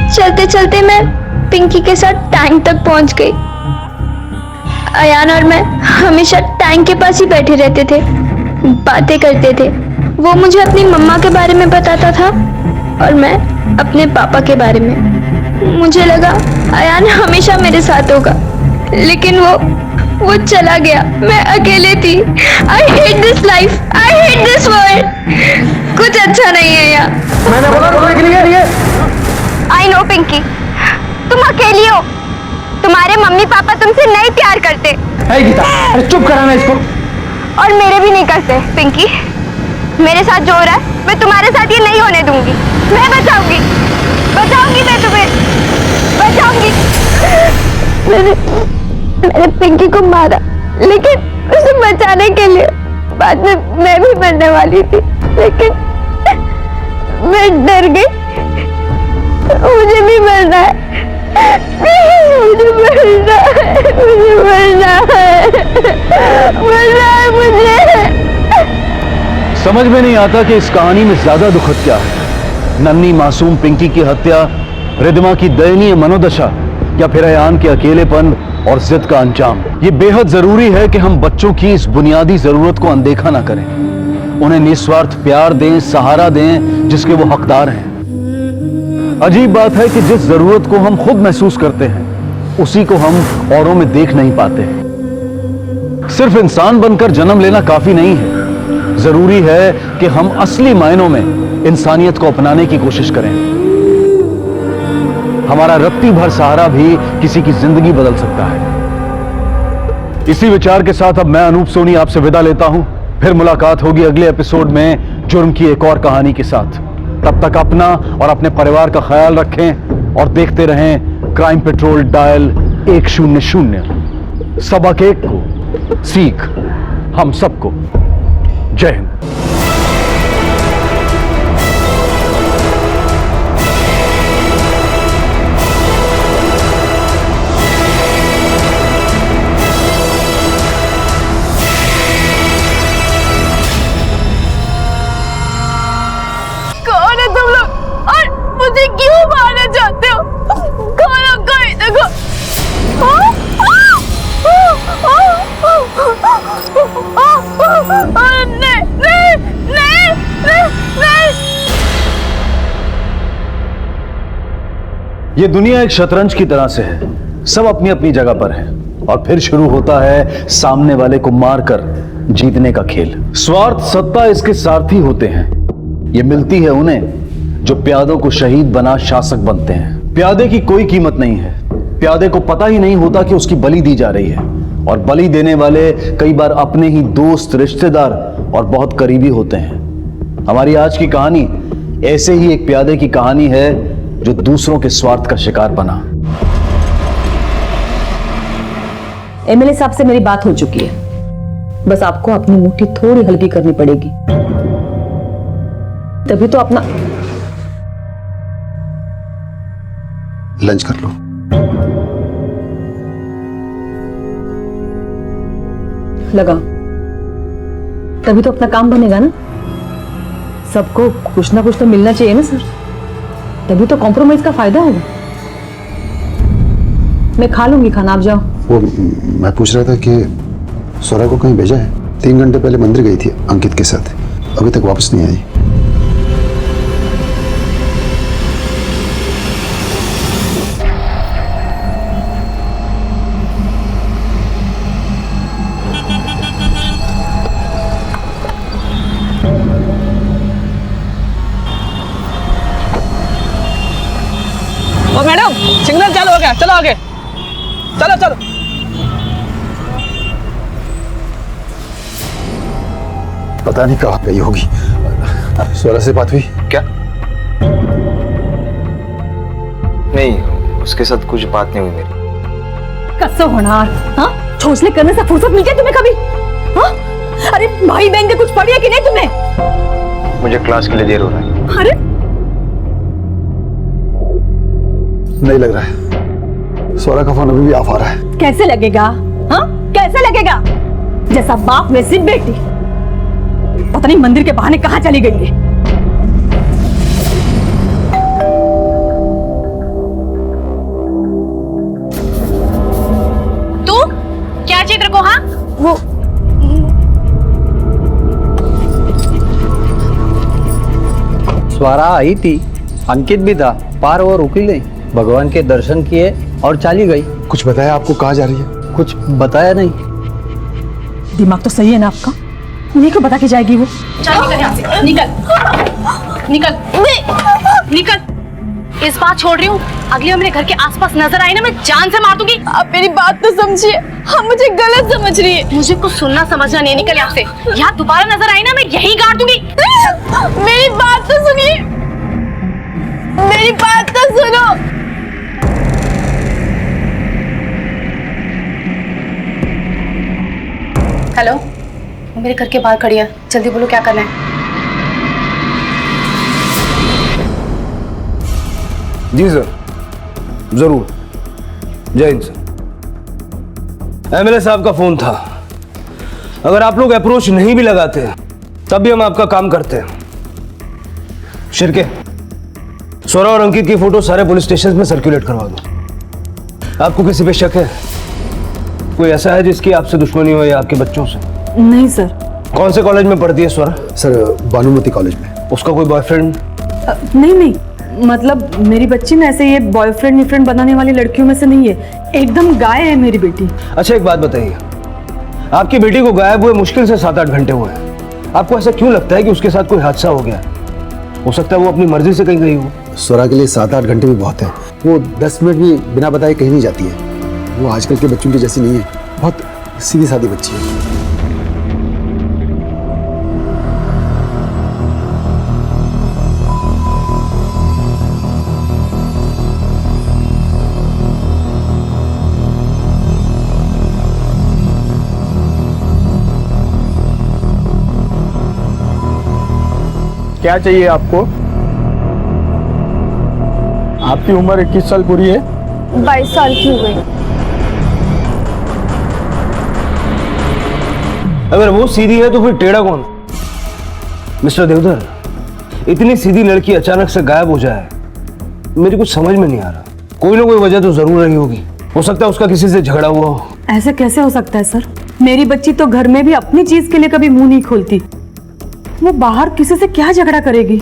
चलते चलते मैं पिंकी के साथ टैंक तक पहुंच गई। अयान और मैं हमेशा टैंक के पास ही बैठे रहते थे। बातें करते थे। वो मुझे अपनी मम्मा के बारे में बताता था और मैं अपने पापा के बारे में। मुझे लगा अयान हमेशा मेरे साथ होगा, लेकिन वो चला गया। मैं अकेले थी। I hate this life, I hate this world. कुछ अच्छा नहीं है यहाँ। मैंने बोला तुम्हें के लिए आई नो पिंकी, तुम अकेली हो। तुम्हारे मम्मी पापा तुमसे नहीं प्यार करते। है गीता, अरे चुप कराना इसको। और मेरे भी नहीं करते पिंकी। मेरे साथ जो हो रहा है मैं तुम्हारे साथ ये नहीं होने दूंगी। मैं बचाऊंगी, बचाऊंगी, मैं तुम्हें बचाऊंगी। मैंने पिंकी को मारा, लेकिन उसे बचाने के लिए बाद में मैं भी मरने वाली थी, लेकिन मैं डर गई। मुझे भी मरना है, मुझे मरना है, मुझे मरना है, मरना है मुझे। समझ में नहीं आता कि इस कहानी में ज्यादा दुखद क्या है, नन्ही मासूम पिंकी की हत्या, रिद्धिमा की दयनीय मनोदशा, या फिर अयान के अकेलेपन और जिद का अंजाम। ये बेहद जरूरी है कि हम बच्चों की इस बुनियादी जरूरत को अनदेखा ना करें, उन्हें निस्वार्थ प्यार दें, सहारा दें जिसके वो हकदार हैं। अजीब बात है कि जिस जरूरत को हम खुद महसूस करते हैं उसी को हम औरों में देख नहीं पाते। सिर्फ इंसान बनकर जन्म लेना काफी नहीं है, जरूरी है कि हम असली मायनों में इंसानियत को अपनाने की कोशिश करें। हमारा रत्ती भर सहारा भी किसी की जिंदगी बदल सकता है। इसी विचार के साथ अब मैं अनूप सोनी आपसे विदा लेता हूं। फिर मुलाकात होगी अगले एपिसोड में जुर्म की एक और कहानी के साथ। तब तक अपना और अपने परिवार का ख्याल रखें और देखते रहें क्राइम पेट्रोल डायल 100। सबक एक को सीख हम सबको। जय हिंद। कौन है तुम लोग और मुझे क्यों मारना चाहते हो? कौन हो? कोई देखो। नहीं नहीं नहीं नहीं। ये दुनिया एक शतरंज की तरह से है, सब अपनी अपनी जगह पर है और फिर शुरू होता है सामने वाले को मारकर जीतने का खेल। स्वार्थ सत्ता इसके सारथी होते हैं। ये मिलती है उन्हें जो प्यादों को शहीद बना शासक बनते हैं। प्यादे की कोई कीमत नहीं है। प्यादे को पता ही नहीं होता कि उसकी बलि दी जा रही है, और बलि देने वाले कई बार अपने ही दोस्त, रिश्तेदार और बहुत करीबी होते हैं। हमारी आज की कहानी ऐसे ही एक प्यादे की कहानी है जो दूसरों के स्वार्थ का शिकार बना। एमएलए साहब से मेरी बात हो चुकी है, बस आपको अपनी मुट्ठी थोड़ी हल्की करनी पड़ेगी, तभी तो अपना लंच कर लो। लगा, तभी तो अपना काम बनेगा ना। सबको कुछ ना कुछ तो मिलना चाहिए ना सर, तभी तो कॉम्प्रोमाइज का फायदा होगा। मैं खा लूंगी खाना, आप जाओ। वो मैं पूछ रहा था कि सौरा को कहीं भेजा है? 3 घंटे पहले मंदिर गई थी अंकित के साथ, अभी तक वापस नहीं आई। ओ मैडम, सिग्नल चालू हो गया, चलो आगे, चलो चलो। पता नहीं कहाँ गई होगी। सौरा से बात हुई क्या? नहीं, उसके साथ कुछ बात नहीं हुई मेरी। कसो होना, हाँ? छोसले करने से फुर्सत मिलती है तुम्हें कभी? हाँ? अरे भाई बहन के कुछ पड़ी है कि नहीं तुम्हें? मुझे क्लास के लिए देर हो रहा है। अरे नहीं लग रहा है, सौरा का फोन अभी भी ऑफ आ रहा है। कैसे लगेगा? हाँ? कैसे लगेगा? जैसा बाप वैसी बेटी। पता नहीं मंदिर के बहाने कहाँ चली गई है। तू क्या चित्र को? हाँ, वो स्वरा आई थी, अंकित भी था, पार वो रुकी नहीं, भगवान के दर्शन किए और चली गई। कुछ बताया आपको कहाँ जा रही है? कुछ बताया नहीं। दिमाग तो सही है ना आपका? उन्हीं को बता के जाएगी वो। चल निकल यहाँ से, निकल निकल निकल। इस बार छोड़ रही हूँ, अगली मेरे घर के आसपास नजर आई ना, मैं जान से मार दूंगी। आप मेरी बात तो समझिए, हम मुझे गलत समझ रही है। मुझे कुछ सुनना समझना नहीं, निकल यहाँ से। यहाँ दोबारा नजर आई ना, मैं यही गाड़ दूंगी। मेरी बात तो सुनिए, मेरी बात तो सुनो। हेलो, मेरे घर के बाहर खड़ी है, जल्दी बोलो क्या करना है। जी सर, जरूर। जय हिंद सर। एमएलए साहब का फोन था, अगर आप लोग अप्रोच नहीं भी लगाते तब भी हम आपका काम करते हैं। शिरके, स्वरा और अंकित की फोटो सारे पुलिस स्टेशन में सर्कुलेट करवा दो। आपको किसी पे शक है? कोई ऐसा है जिसकी आपसे दुश्मनी हो या आपके बच्चों से? नहीं सर। कौन से कॉलेज में पढ़ती है स्वरा? सर, भानुमती कॉलेज में। उसका कोई बॉयफ्रेंड? नहीं, मतलब मेरी बच्ची ना ऐसे ये बॉयफ्रेंड बनाने वाली लड़कियों में से नहीं है, एकदम गाय है मेरी बेटी। अच्छा एक बात बताइए, आपकी बेटी को गायब हुए मुश्किल से 7-8 घंटे हुए हैं, आपको ऐसा क्यों लगता है कि उसके साथ कोई हादसा हो गया? हो सकता है वो अपनी मर्जी से कहीं गई हो। स्वरा के लिए 7-8 घंटे भी बहुत है, वो 10 मिनट भी बिना बताए कहीं नहीं जाती है। वो आजकल के बच्चों की जैसी नहीं है, बहुत सीधी सादी बच्ची है। क्या चाहिए आपको? आपकी उम्र 21 साल पूरी है? 22 साल की हो गई। अगर वो सीधी है तो फिर टेढ़ा कौन? मिस्टर देवधर, इतनी सीधी लड़की अचानक से गायब हो जाए, मेरी कुछ समझ में नहीं आ रहा। कोई ना कोई वजह तो जरूर रही होगी। हो सकता है उसका किसी से झगड़ा हुआ हो। ऐसा कैसे हो सकता है सर? मेरी बच्ची तो घर में भी अपनी चीज के लिए कभी मुंह नहीं खोलती, वो बाहर किसी से क्या झगड़ा करेगी?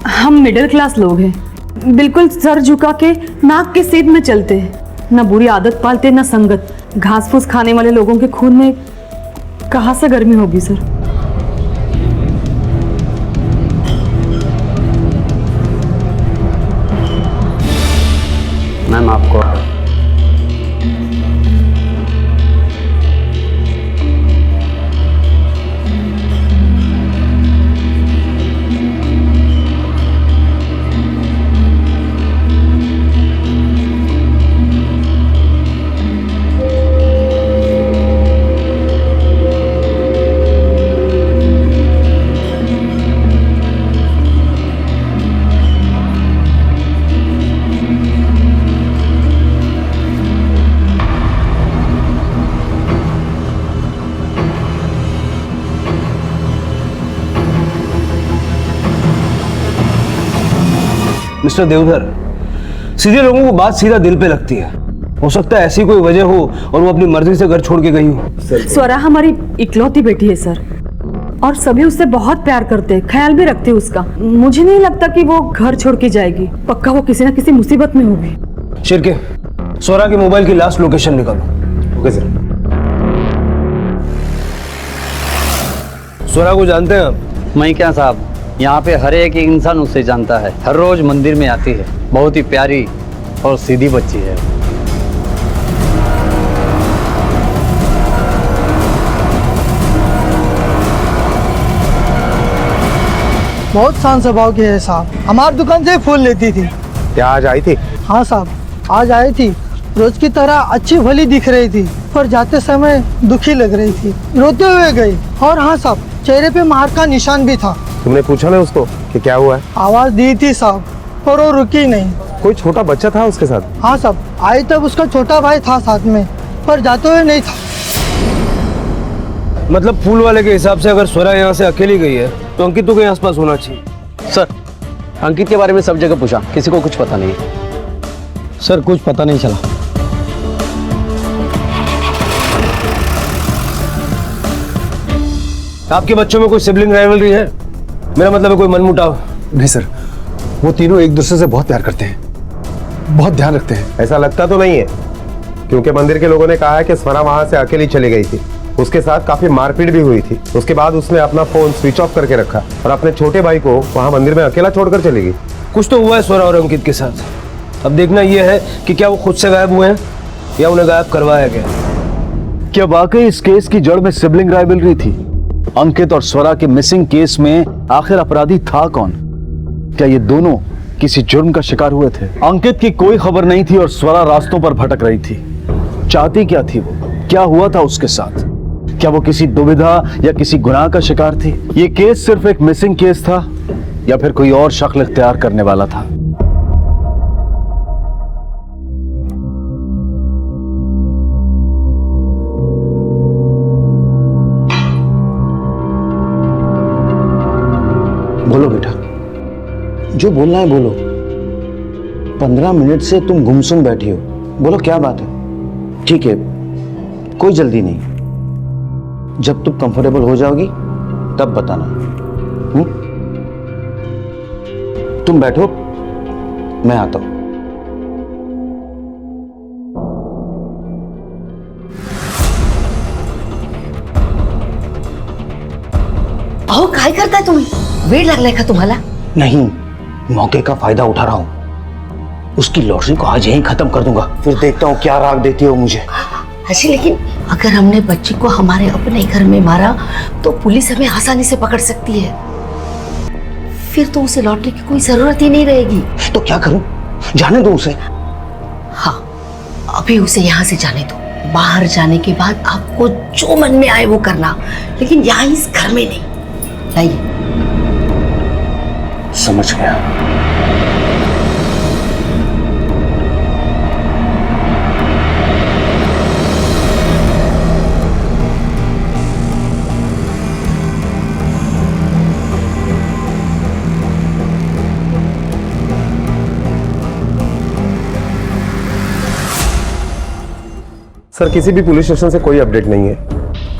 हम मिडिल क्लास लोग हैं, बिल्कुल सर झुका के नाक के सीध में चलते हैं, ना बुरी आदत पालते ना संगत। घास फूस खाने वाले लोगों के खून में कहां से गर्मी होगी सर? मैम आपको मिस्टर देवधर, सीधे लोगों को बात सीधा दिल पे लगती है। हो सकता है ऐसी कोई वजह हो और वो अपनी मर्जी से घर छोड़ के गई हो। स्वरा हमारी इकलौती बेटी है सर, और सभी उससे बहुत प्यार करते हैं, ख्याल भी रखते हैं उसका। मुझे नहीं लगता कि वो घर छोड़ के जाएगी, पक्का वो किसी ना किसी मुसीबत में होगी। शिरके, स्वरा के मोबाइल की लास्ट लोकेशन निकालो। Okay sir. स्वरा को जानते हैं आप? मैं क्या साहब, यहाँ पे हर एक इंसान उसे जानता है, हर रोज मंदिर में आती है, बहुत ही प्यारी और सीधी बच्ची है। बहुत शांत स्वभाव की है साहब, हमारी दुकान से फूल लेती थी। क्या आज आई थी? हाँ साहब, आज आई थी। रोज की तरह अच्छी भली दिख रही थी, पर जाते समय दुखी लग रही थी, रोते हुए गई। और हाँ साहब, चेहरे पे मार का निशान भी था। तुमने पूछा ना उसको कि क्या हुआ है? आवाज दी थी साहब, पर वो रुकी नहीं। कोई छोटा बच्चा था उसके साथ? हाँ साहब, आई तब उसका छोटा भाई था साथ में, पर जाते हुए नहीं था। मतलब फूल वाले के हिसाब से अगर स्वरा यहाँ से अकेली गई है तो अंकित तो कहीं आसपास होना चाहिए। सर, अंकित के बारे में सब जगह पूछा, किसी को कुछ पता नहीं। सर, कुछ पता नहीं चला। आपके बच्चों में कोई सिबलिंग राइवलरी है? मेरा मतलब है कोई मनमुटाव? नहीं सर, वो तीनों एक दूसरे से बहुत प्यार करते हैं, बहुत ध्यान रखते हैं। ऐसा लगता तो नहीं है, क्योंकि मंदिर के लोगों ने कहा है कि स्वरा वहां से अकेली चली गई थी। उसके साथ काफी मारपीट भी हुई थी। उसके बाद उसने अपना फोन स्विच ऑफ करके रखा और अपने छोटे भाई को वहां मंदिर में अकेला छोड़कर चली गई। कुछ तो हुआ है स्वरा और अंकित के साथ। अब देखना यह है कि क्या वो खुद से गायब हुए हैं या उन्हें गायब करवाया गया। क्या वाकई इस केस की जड़ में सिबलिंग राइवलरी थी? अंकित और स्वरा के मिसिंग केस में आखिर अपराधी था कौन? क्या ये दोनों किसी जुर्म का शिकार हुए थे? अंकित की कोई खबर नहीं थी और स्वरा रास्तों पर भटक रही थी। चाहती क्या थी वो? क्या हुआ था उसके साथ? क्या वो किसी दुविधा या किसी गुनाह का शिकार थी? ये केस सिर्फ एक मिसिंग केस था या फिर कोई और शक्ल इख्तियार करने वाला था? बोलो बेटा, जो बोलना है बोलो। 15 मिनट से तुम गुमसुम बैठी हो, बोलो क्या बात है? ठीक है, कोई जल्दी नहीं, जब तुम कंफर्टेबल हो जाओगी तब बताना। तुम बैठो, मैं आता हूं। अहो काय करताय तुम्ही? वेळ लागलाय का तुम्हाला? नहीं, मौके का फायदा उठा रहा हूं। उसकी लॉटरी को आज यहीं खत्म कर दूंगा, फिर देखता हूं क्या राग देती हो मुझे। अच्छा, लेकिन अगर हमने बच्ची को हमारे अपने घर में मारा तो पुलिस हमें आसानी से पकड़ सकती है। फिर तो उसे लॉटरी की कोई जरूरत ही नहीं रहेगी। तो क्या करूं? जाने दो उसे। हाँ, अभी उसे यहाँ से जाने दो। बाहर जाने के बाद आपको जो मन में आए वो करना, लेकिन यहाँ इस घर में नहीं। लाइए। समझ गया। सर, किसी भी पुलिस स्टेशन से कोई अपडेट नहीं है।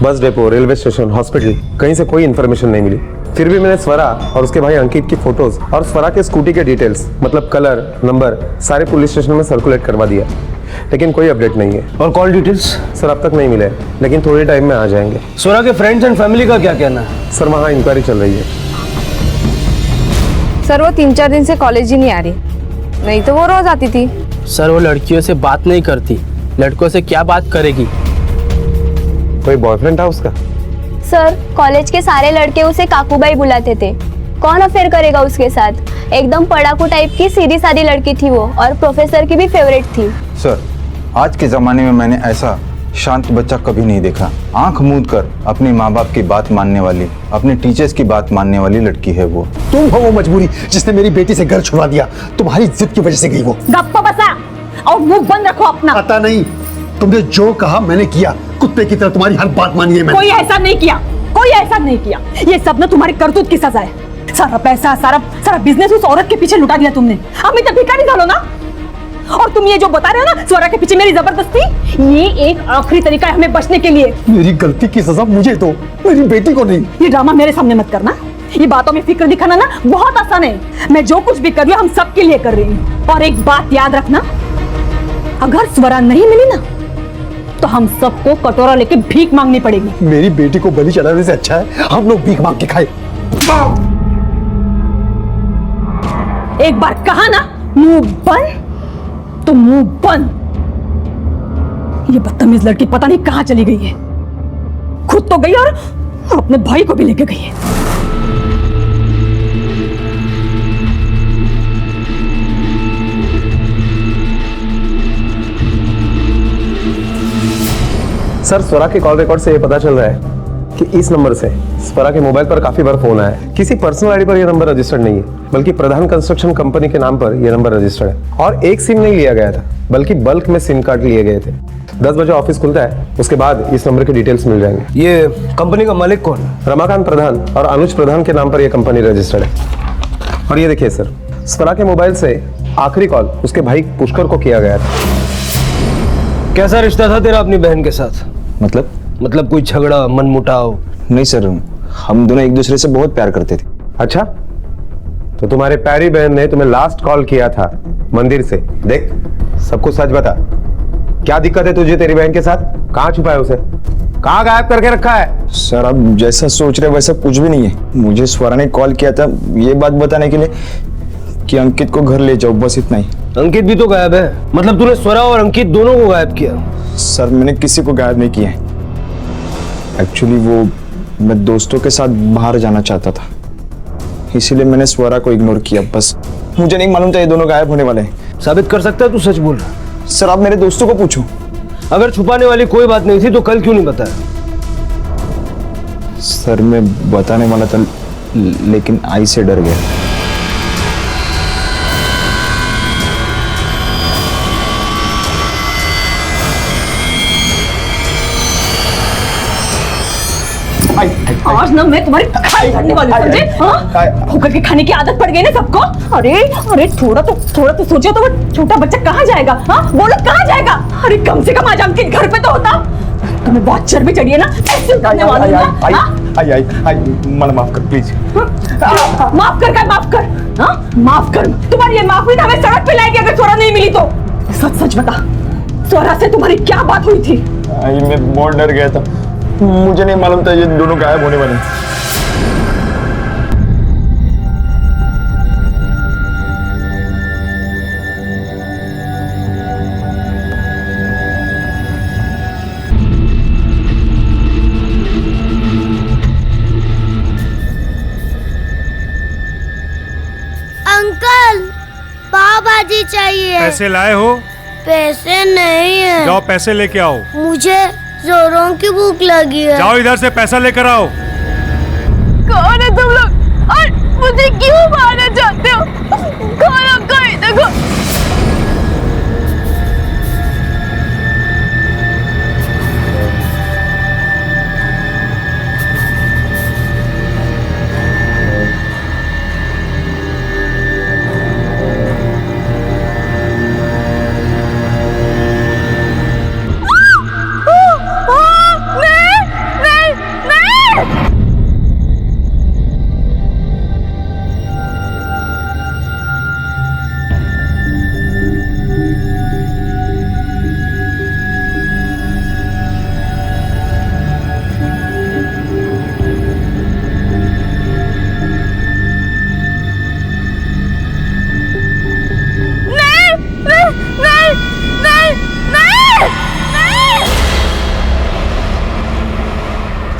Bus depot, railway station, hospital, कहीं से कोई इन्फॉर्मेशन नहीं मिली। फिर भी मैंने स्वरा और उसके भाई अंकित की फोटोज और स्वरा के स्कूटी के डिटेल्स, मतलब कलर, नंबर, सारे पुलिस स्टेशन में सर्कुलेट करवा दिया, लेकिन कोई अपडेट नहीं है। और कॉल डिटेल्स? सर, अब तक नहीं मिले, लेकिन थोड़े टाइम में आ जाएंगे। स्वरा के फ्रेंड्स एंड फैमिली का क्या कहना है? सर, वहाँ इंक्वायरी चल रही है। सर, वो 3-4 दिन से कॉलेज ही नहीं आ रही, नहीं तो वो रोज आती थी। सर, वो लड़कियों से बात नहीं करती, लड़कों से क्या बात करेगी? कोई बॉयफ्रेंड था उसका? सर, कॉलेज के सारे लड़के उसे काकूबाई बुलाते थे। कौन अफेयर करेगा उसके साथ? एकदम पढ़ाकू टाइप की सीधी सादी लड़की थी वो, और प्रोफेसर की भी फेवरेट थी। सर, आज के जमाने में मैंने ऐसा शांत बच्चा कभी नहीं देखा। आंख मूंद कर अपने माँ बाप की बात मानने वाली, अपने टीचर्स की बात मानने वाली लड़की है वो। तुम हो वो मजबूरी जिसने मेरी बेटी से घर छुड़वा दिया। तुम्हारी जिद की वजह से गई वो। गप्पा बसा और मुंह बंद रखो अपना। पता नहीं, तुमने जो कहा मैंने किया। कुत्ते की तरह तुम्हारी हर बात मानी है मैंने। कोई ऐसा नहीं किया, कोई ऐसा नहीं किया। ये सब ना तुम्हारी करतूत की सजा है। सारा पैसा, सारा बिजनेस उस औरत के पीछे लुटा दिया तुमने। अब मैं तो भिखारी झालो ना। और तुम ये जो बता रहे हो ना स्वरा के पीछे मेरी जबरदस्ती, ये एक आखिरी तरीका है हमें बचने के लिए। मेरी गलती की सजा मुझे दो, मेरी बेटी को नहीं। ये ड्रामा मेरे सामने मत करना। ये बातों में फिक्र दिखाना ना बहुत आसान है। मैं जो कुछ भी कर रही हूँ हम सबके लिए कर रही हूँ। और एक बात याद रखना, अगर स्वरा नहीं मिली ना तो हम सबको कटोरा लेके भीख मांगनी पड़ेगी। मेरी बेटी को बलि चढ़ाने से अच्छा है हम लोग भीख मांग के खाए। एक बार कहा ना मुंह बंद तो मुंह बंद। ये बदतमीज लड़की पता नहीं कहां चली गई है। खुद तो गई और अपने भाई को भी लेके गई है। सर, स्वरा के कॉल रिकॉर्ड से ये पता चल रहा है कि इस नंबर से स्वरा के मोबाइल पर काफी बार फोन आया है। किसी पर्सनल आईडी पर यह नंबर रजिस्टर्ड नहीं है, बल्कि प्रधान कंस्ट्रक्शन कंपनी के नाम पर यह नंबर रजिस्टर्ड है। और एक सिम नहीं लिया गया था, बल्कि बल्क में सिम कार्ड लिए गए थे। 10 बजे ऑफिस खुलता है, उसके बाद इस नंबर के डिटेल्स मिल जाएंगे। ये कंपनी का मालिक कौन है? रमाकांत प्रधान और अनुज प्रधान के नाम पर यह कंपनी रजिस्टर्ड है। और ये देखिए सर, स्वरा के मोबाइल से आखिरी कॉल उसके भाई पुष्कर को किया गया था। कैसा रिश्ता था तेरा अपनी बहन के साथ? मतलब कोई झगड़ा, मनमुटाव? नहीं सर, हम दोनों एक दूसरे से बहुत प्यार करते थे। अच्छा, तो तुम्हारे प्यारी बहन ने तुम्हें लास्ट कॉल किया था मंदिर से। देख, सब कुछ सच बता। क्या दिक्कत है तुझे तेरी बहन के साथ? कहाँ छुपा है उसे? कहाँ गायब करके रखा है? सर, आप जैसा सोच रहे वैसा कुछ भी नहीं है। मुझे स्वरा ने कॉल किया था ये बात बताने के लिए कि अंकित को घर ले जाओ, बस इतना ही। अंकित भी तो गायब है। मतलब तूने स्वरा और अंकित दोनों को गायब किया? सर, मैंने किसी को गायब नहीं किया। एक्चुअली वो मैं दोस्तों के साथ बाहर जाना चाहता था, इसीलिए मैंने स्वरा को इग्नोर किया। बस मुझे नहीं मालूम था ये दोनों गायब होने वाले हैं। साबित कर सकता है तू सच बोल रहा? सर, आप मेरे दोस्तों को पूछो। अगर छुपाने वाली कोई बात नहीं थी तो कल क्यों नहीं बताया? सर, मैं बताने वाला था लेकिन आई से डर गया। आज ना मैं तुम्हारी खाई करने वाली हूँ, समझे? हाँ? होकर के खाने की आदत पड़ गई ना सबको। अरे अरे थोड़ा तो सोचो तो वो छोटा बच्चा कहाँ जाएगा? हाँ, बोलो कहाँ जाएगा? अरे कम से कम आज अंकित घर पे तो होता। तुम्हें बहुत चर्बी चढ़ी है ना, ऐसे उठाने वाली हूँ ना। मला माफ कर प्लीज। माफ कर, माफ कर। हाँ, माफ कर। तुम्हारी ये माफी हमें सड़क पे लाएगी अगर स्वरा नहीं मिली तो। सच सच बता, स्वरा से तुम्हारी क्या बात हुई थी? मैं बहुत डर गया था, मुझे नहीं मालूम था ये दोनों गायब होने वाले हैं। अंकल, पाव भाजी चाहिए। पैसे लाए हो? पैसे नहीं है। जाओ पैसे लेके आओ। मुझे जोरों की भूख लगी है। जाओ इधर से पैसा लेकर आओ। कौन है तुम लोग और मुझे क्यों मारना चाहते हो? कौन कोई देखो।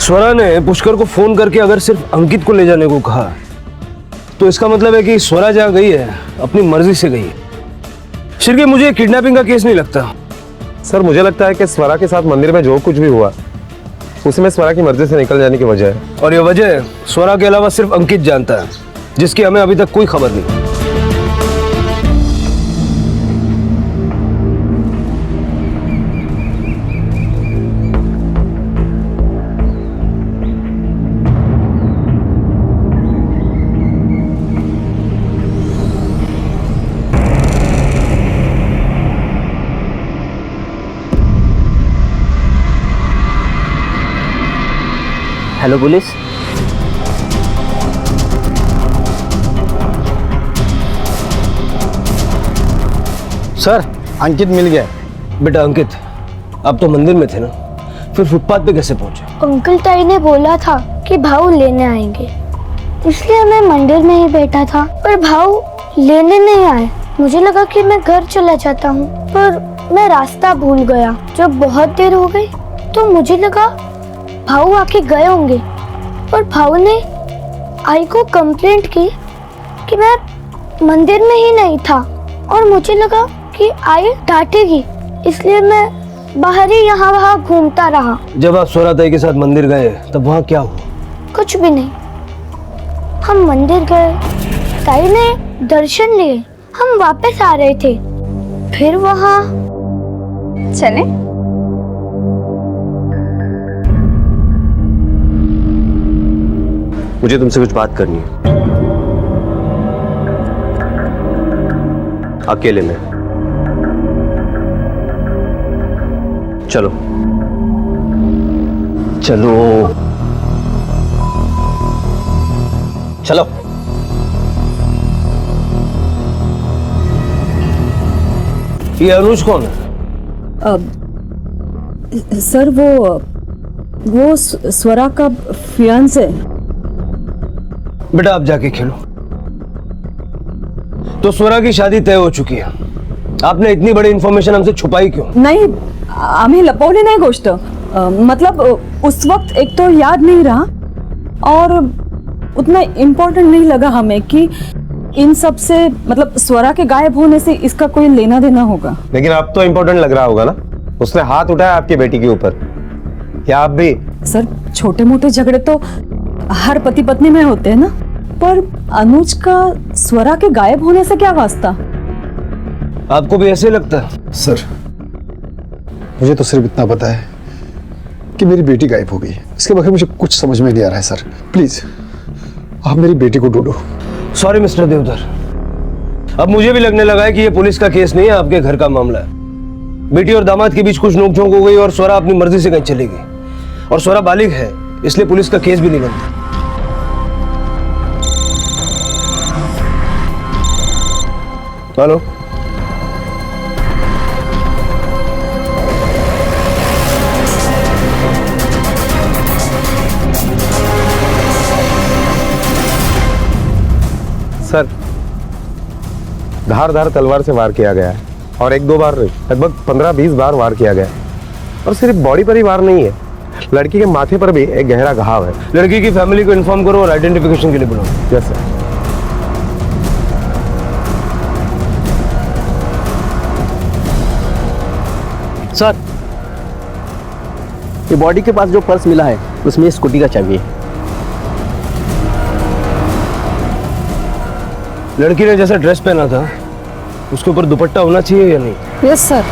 स्वरा ने पुष्कर को फोन करके अगर सिर्फ अंकित को ले जाने को कहा तो इसका मतलब है कि स्वरा जहाँ गई है अपनी मर्जी से गई है। शिरके, मुझे किडनैपिंग का केस नहीं लगता। सर, मुझे लगता है कि स्वरा के साथ मंदिर में जो कुछ भी हुआ उसमें स्वरा की मर्जी से निकल जाने की वजह है। और ये वजह स्वरा के अलावा सिर्फ अंकित जानता है, जिसकी हमें अभी तक कोई खबर नहीं। Hello police. सर, अंकित मिल गया। बेटा अंकित, आप तो मंदिर में थे ना, फिर फुटपाथ पे कैसे पहुंचे? अंकल ताई ने बोला था कि भाऊ लेने आएंगे, इसलिए मैं मंदिर में ही बैठा था, पर भाऊ लेने नहीं आए। मुझे लगा कि मैं घर चला जाता हूँ, पर मैं रास्ता भूल गया। जब बहुत देर हो गई तो मुझे लगा भाऊ आके गए होंगे, पर भाऊ ने आई को कंप्लेंट की कि मैं मंदिर में ही नहीं था और मुझे लगा कि आई डांटेगी, इसलिए मैं बाहर ही यहाँ वहाँ घूमता रहा। जब आप स्वरा ताई के साथ मंदिर गए तब वहाँ क्या हुआ? कुछ भी नहीं। हम मंदिर गए, ताई ने दर्शन लिए, हम वापस आ रहे थे, फिर वहाँ चले। मुझे तुमसे कुछ बात करनी है, अकेले में। चलो चलो चलो। ये अनुज कौन है? सर वो स्वरा का फियांसे। बेटा आप जाके खेलो। तो स्वरा की शादी तय हो चुकी है, आपने इतनी बड़ी इंफॉर्मेशन हमसे छुपाई क्यों? नाही, आम्ही लपवली नाही गोष्ट। मतलब उस वक्त एक तो याद नहीं रहा और उतना इम्पोर्टेंट नहीं लगा हमें कि इन सब से, मतलब स्वरा के गायब होने से इसका कोई लेना देना होगा। लेकिन अब तो इम्पोर्टेंट लग रहा होगा ना, उसने हाथ उठाया आपकी बेटी के ऊपर। क्या आप भी? सर छोटे मोटे झगड़े तो हर पति पत्नी में होते हैं ना, पर अनुज का स्वरा के गायब होने से क्या वास्ता? आपको भी ऐसे लगता है? सर मुझे तो सिर्फ इतना पता है कि मेरी बेटी गायब हो गई है। इसके बारे में मुझे कुछ समझ में नहीं आ रहा है। सर प्लीज आप मेरी बेटी को ढूंढो। सॉरी मिस्टर देवधर, अब मुझे भी लगने लगा है कि ये पुलिस का केस नहीं है, आपके घर का मामला है। बेटी और दामाद के बीच कुछ नोकझोंक हो गई और स्वरा अपनी मर्जी से कहीं चली गई, और स्वरा बालिग है इसलिए पुलिस का केस भी नहीं बनता। हेलो, सर धार तलवार से वार किया गया है, और एक दो बार लगभग 15-20 बार वार किया गया है। और सिर्फ बॉडी पर ही वार नहीं है, लड़की के माथे पर भी एक गहरा घाव है। लड़की की फैमिली को इन्फॉर्म करो और आइडेंटिफिकेशन के लिए बुलाओ। Yes sir. सर ये बॉडी के पास जो पर्स मिला है उसमें स्कूटी का चाबी है। लड़की ने जैसा ड्रेस पहना था उसके ऊपर दुपट्टा होना चाहिए या नहीं? Yes sir.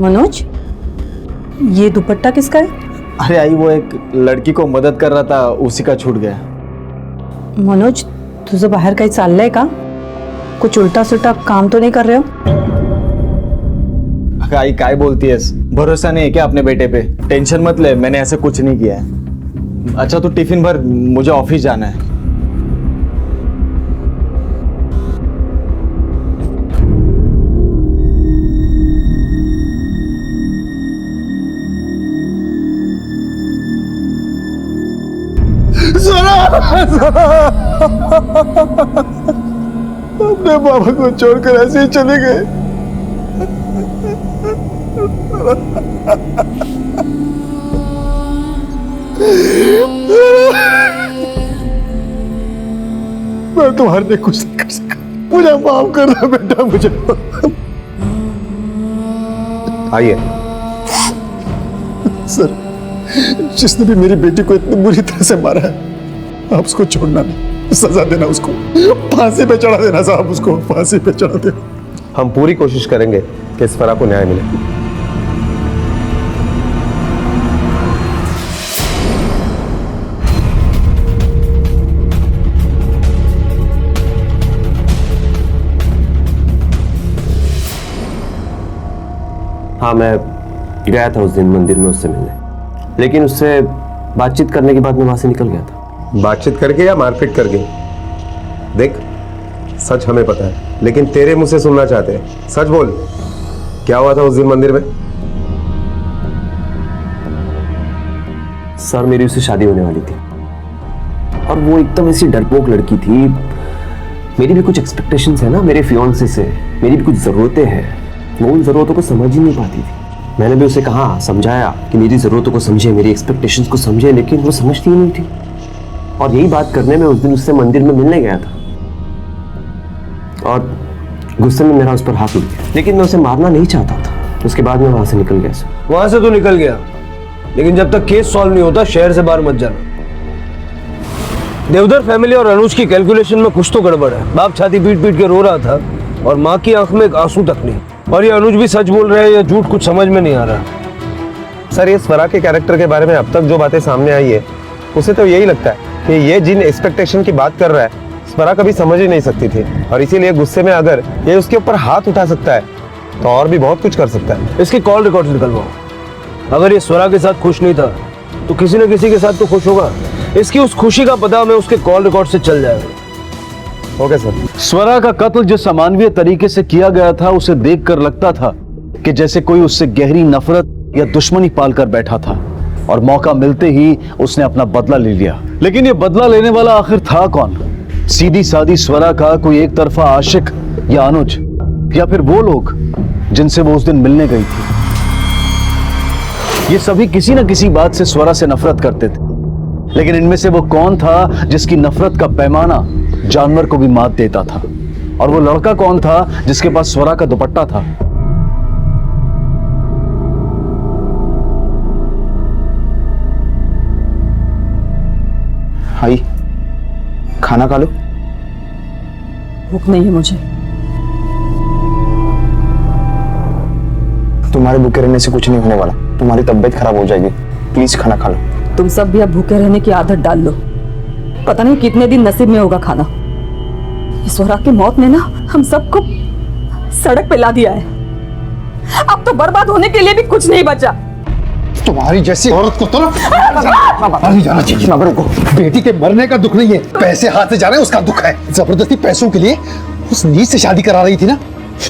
मनोज, ये दुपट्टा किसका है? अरे आई वो एक लड़की को मदद कर रहा था, उसी का छूट गया। मनोज तुझं बाहेर काही चाललंय का? कुछ उल्टा सुल्टा काम तो नहीं कर रहे हो? आई काय बोलती है, भरोसा नहीं है क्या अपने बेटे पे? टेंशन मत ले, मैंने ऐसा कुछ नहीं किया है। अच्छा तू टिफिन भर, मुझे ऑफिस जाना है। अपने बाबा को छोड़कर ऐसे ही चले गए। मैं तुम्हारे लिए कुछ नहीं कर सका, मुझे माफ करना बेटा, मुझे। आइए सर, जिसने भी मेरी बेटी को इतनी बुरी तरह से मारा है, आप उसको छोड़ना नहीं, सजा देना, उसको फांसी पे चढ़ा देना साहब, उसको फांसी पे चढ़ा देना। हम पूरी कोशिश करेंगे कि इस फरा को न्याय मिले। हाँ, मैं गया था उस दिन मंदिर में उससे मिलने, लेकिन उससे बातचीत करने के बाद मैं वहां से निकल गया था। बातचीत करके या मारपीट करके? देख, सच हमें पता है, लेकिन तेरे मुंह से सुनना चाहते हैं। सच बोल, क्या हुआ था उस दिन मंदिर में? सर मेरी उससे शादी होने वाली थी, और वो एकदम ऐसी डरपोक लड़की थी। मेरी भी कुछ एक्सपेक्टेशंस है ना मेरे फियांसे से, मेरी भी कुछ जरूरतें हैं, वो उन जरूरतों को समझ ही नहीं पाती थी। मैंने भी उसे कहा, समझाया कि मेरी जरूरतों को समझे, मेरी एक्सपेक्टेशंस को समझे, लेकिन वो समझती ही नहीं थी। और यही बात करने में उस दिन उससे मंदिर में मिलने गया था, और गुस्से में मेरा उस पर हाथ उठ गया, लेकिन मैं उसे मारना नहीं चाहता था। उसके बाद मैं वहां से निकल गया। वहां से तो निकल गया, लेकिन जब तक केस सॉल्व नहीं होता शहर से बाहर मत जाना। देवधर फैमिली और अनुज की कैलकुलेशन में कुछ तो गड़बड़ है। बाप छाती पीट पीट के रो रहा था और माँ की आंख में एक आंसू तक नहीं। और ये अनुज भी सच बोल रहे हैं या झूठ, कुछ समझ में नहीं आ रहा। सर, ये स्वरा के कैरेक्टर के बारे में अब तक जो बातें सामने आई है, उसे तो यही लगता है कि ये जिन एक्सपेक्टेशन की बात कर रहा है, स्वरा कभी समझ ही नहीं सकती थी, और इसीलिए गुस्से में अगर ये उसके ऊपर हाथ उठा सकता है तो और भी बहुत कुछ कर सकता है। इसके कॉल रिकॉर्ड निकलवाओ। अगर ये स्वरा के साथ खुश नहीं था तो किसी न किसी के साथ तो खुश होगा। इसकी उस खुशी का पता हमें उसके कॉल रिकॉर्ड से चल जाएगा। Okay sir. स्वरा का कत्ल जिस अमानवीय तरीके से किया गया था उसे देखकर लगता था कि जैसे कोई उससे गहरी नफरत या दुश्मनी पालकर बैठा था और मौका मिलते ही उसने अपना बदला ले लिया। लेकिन ये बदला लेने वाला आखिर था कौन? सीधी सादी स्वरा का कोई एक तरफा आशिक या अनुज, या फिर वो लोग जिनसे वो उस दिन मिलने गई थी? ये सभी किसी न किसी बात से स्वरा से नफरत करते थे, लेकिन इनमें से वो कौन था जिसकी नफरत का पैमाना जानवर को भी मात देता था? और वो लड़का कौन था जिसके पास स्वरा का दुपट्टा था? भाई खाना खा लो। भूख नहीं है मुझे। तुम्हारे भूखे रहने से कुछ नहीं होने वाला, तुम्हारी तबीयत खराब हो जाएगी। प्लीज खाना खा लो। तुम सब भी अब भूखे रहने की आदत डाल लो। पता नहीं कितने दिन नसीब में होगा खाना। इस स्वरा की मौत ने ना हम सबको सड़क पे ला दिया है। अब तो बर्बाद होने के लिए भी कुछ नहीं बचा। तुम्हारी जैसी औरत को तो नहीं जाना चाहिए। बेटी के मरने का दुख नहीं है, पैसे हाथ से जा रहे हैं उसका दुख है। जबरदस्ती पैसों के लिए उस नीच से शादी करा रही थी ना,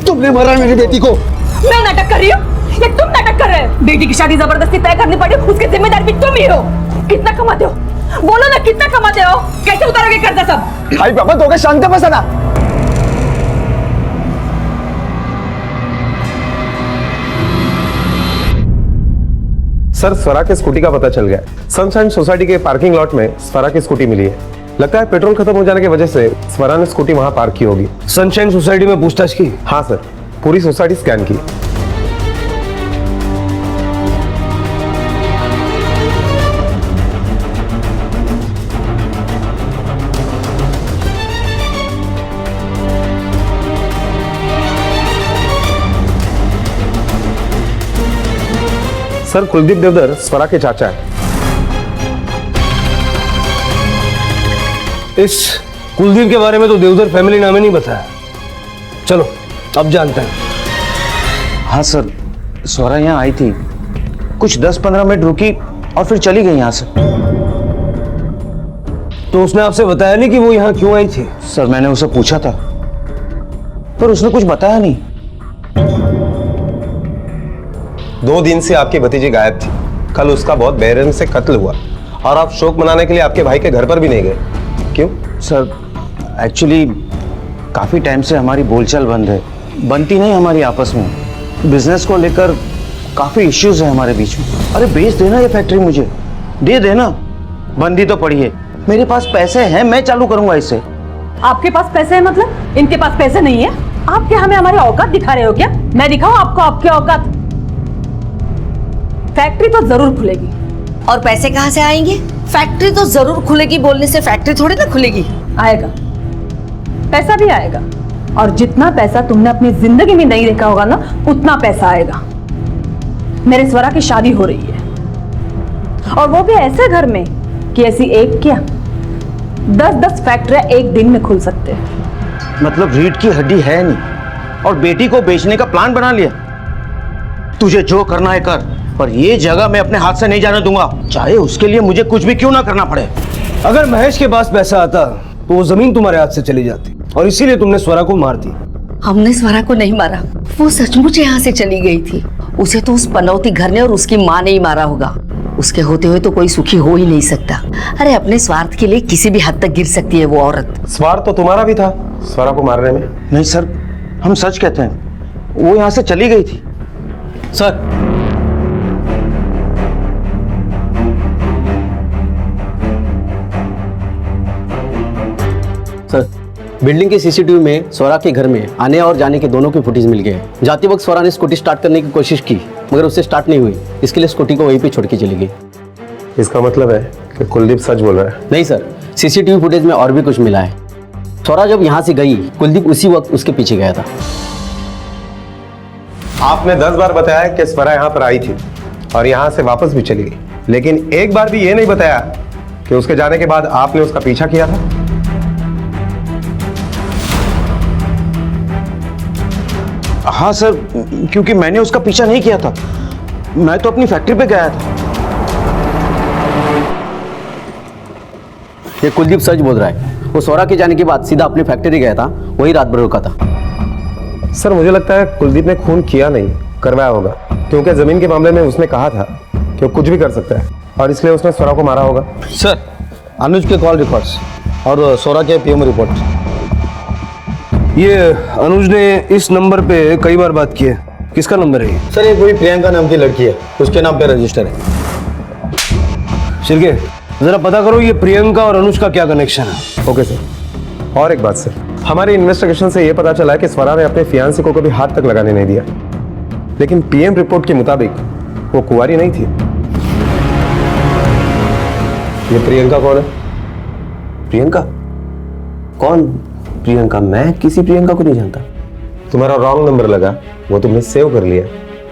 तुमने मारा मेरी बेटी को। मैं नाटक कर रही हूँ या तुम नाटक कर रहे हो? बेटी की शादी जबरदस्ती तय करनी पड़ी, उसके जिम्मेदार भी तुम ही हो। कितना कमाते हो? बोलो ना, कितना कमाते हो? कैसे उतारोगे कर्जा सब? भाई बाबा तो शांत बसना। सर स्वरा के स्कूटी का पता चल गया। सनशाइन सोसाइटी के पार्किंग लॉट में स्वरा की स्कूटी मिली है। लगता है पेट्रोल खत्म हो जाने की वजह से स्वरा ने स्कूटी वहां पार्क की होगी। सनशाइन सोसाइटी में पूछताछ की? हाँ सर, पूरी सोसाइटी स्कैन की। सर कुलदीप देवधर स्वरा के चाचा है। इस कुलदीप के बारे में तो देवधर फैमिली नाम ही नहीं बताया। चलो अब जानते हैं। हाँ सर, स्वरा यहाँ आई थी, कुछ 10-15 मिनट रुकी और फिर चली गई यहाँ से। तो उसने आपसे बताया नहीं कि वो यहाँ क्यों आई थी? सर मैंने उसे पूछा था पर उसने कुछ बताया नहीं। 2 दिन से आपकी भतीजी गायब थी। कल उसका बहुत बेरहम से कत्ल हुआ और आप शोक मनाने के लिए आपके भाई के घर पर भी नहीं गए, क्यों? सर एक्चुअली काफी टाइम से हमारी बोलचाल बंद है, बनती नहीं हमारी आपस में। बिजनेस को लेकर काफी इश्यूज है हमारे बीच में। अरे बेच देना ये फैक्ट्री, मुझे दे देना। बंदी तो पड़ी है, मेरे पास पैसे हैं, मैं चालू करूंगा इसे। आपके पास पैसे है मतलब? इनके पास पैसे नहीं है। आप क्या हमें हमारे औकात दिखा रहे हो क्या? मैं दिखाऊं आपको आपके औकात? फैक्ट्री तो जरूर खुलेगी। और पैसे कहाँ से आएंगे? फैक्ट्री तो जरूर खुलेगी बोलने से फैक्ट्री थोड़ी ना खुलेगी। आएगा, पैसा भी आएगा। और जितना पैसा तुमने अपनी जिंदगी में नहीं देखा होगा ना, उतना पैसा आएगा। मेरे स्वरा की शादी हो रही है, और वो भी ऐसे घर में कि ऐसी एक क्या 10-10 फैक्ट्रियां एक दिन में खुल सकते हैं। मतलब रीढ़ की हड्डी है नहीं और बेटी को बेचने का प्लान बना लिया। तुझे जो करना है कर, पर ये जगह मैं अपने हाथ से नहीं जाने दूंगा, चाहे उसके लिए मुझे कुछ भी क्यों ना करना पड़े। अगर महेश के पास पैसा आता तो वो जमीन तुम्हारे हाथ से चली जाती, और इसीलिए तुमने स्वरा को मार दी। हमने स्वरा को नहीं मारा, वो सचमुच यहाँ से चली गई थी। उसे तो उस पनौती घर ने और उसकी माँ ने ही मारा होगा। उसके होते हुए तो कोई सुखी हो ही नहीं सकता। अरे अपने स्वार्थ के लिए किसी भी हद तक गिर सकती है वो औरत। स्वार्थ तो तुम्हारा भी था स्वरा को मारने में। नहीं सर, हम सच कहते हैं, वो यहाँ से चली गई थी। सर सर, बिल्डिंग के सीसीटीवी में स्वरा के घर में आने और जाने के दोनों की फुटेज मिल गए। जाते वक्त स्वरा ने स्कूटी स्टार्ट करने की कोशिश की, मगर उससे स्टार्ट नहीं हुई। इसके लिए स्कूटी को वहीं पे छोड़ के चली गई। इसका मतलब है कि कुलदीप सच बोल रहा है? नहीं सर, सीसीटीवी फुटेज में और भी कुछ मिला है। स्वरा जब यहाँ से गई, कुलदीप उसी वक्त उसके पीछे गया था। आपने 10 बार बताया कि स्वरा यहाँ पर आई थी और यहाँ से वापस भी चली गई, लेकिन एक बार भी ये नहीं बताया कि उसके जाने के बाद आपने उसका पीछा किया था। हाँ सर, क्योंकि मैंने उसका पीछा नहीं किया था, मैं तो अपनी फैक्ट्री पे गया था। ये कुलदीप सच बोल रहा है। वो स्वरा के जाने के बाद सीधा अपनी फैक्ट्री गया था, वही रात भर रुका था। सर मुझे लगता है कुलदीप ने खून किया नहीं, करवाया होगा, क्योंकि जमीन के मामले में उसने कहा था कि वो कुछ भी कर सकता है और इसलिए उसने स्वरा को मारा होगा। सर, अनुज के कॉल रिकॉर्ड्स और स्वरा के पीएम रिपोर्ट, ये अनुज ने इस नंबर पे कई बार बात की है। किसका नंबर है ये? सर ये कोई प्रियंका नाम की लड़की है, उसके नाम पे रजिस्टर है। शिरके, जरा पता करो ये प्रियंका और अनुज का क्या कनेक्शन है। Okay sir. और एक बात सर, हमारी इन्वेस्टिगेशन से यह पता चला है कि स्वरा ने अपने फियांसे को कभी हाथ तक लगाने नहीं दिया, लेकिन पीएम रिपोर्ट के मुताबिक वो कुंवारी नहीं थी। ये प्रियंका कौन है? प्रियंका? कौन प्रियंका? मैं किसी प्रियंका को नहीं जानता। तुम्हारा रॉन्ग नंबर लगा, वो तुमने सेव कर लिया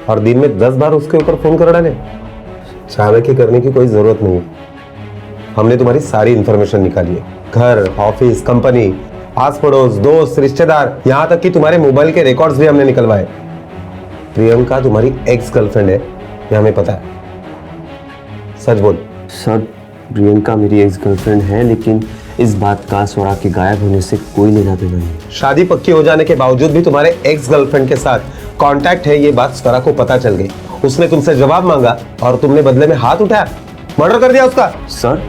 और दिन में 10 बार उसके ऊपर फोन कर डाले। चालाकी करने की कोई जरूरत नहीं, हमने तुम्हारी सारी इंफॉर्मेशन निकाली है, घर, ऑफिस, कंपनी, आस पड़ोस, दोस्त, रिश्तेदार, यहाँ तक कि तुम्हारे मोबाइल के रिकॉर्ड्स भी हमने निकलवाए। प्रियंका तुम्हारी एक्स गर्लफ्रेंड है, ये हमें पता है। सच बोल। सर, प्रियंका मेरी एक्स गर्लफ्रेंड है, लेकिन इस बात का स्वरा के गायब होने से कोई लेना देना नहीं। शादी पक्की हो जाने के बावजूद भी तुम्हारे एक्स गर्लफ्रेंड के साथ कांटेक्ट है, ये बात स्वरा को पता चल गई। उसने तुमसे जवाब मांगा और तुमने बदले में हाथ उठाया, मर्डर कर दिया उसका। सर,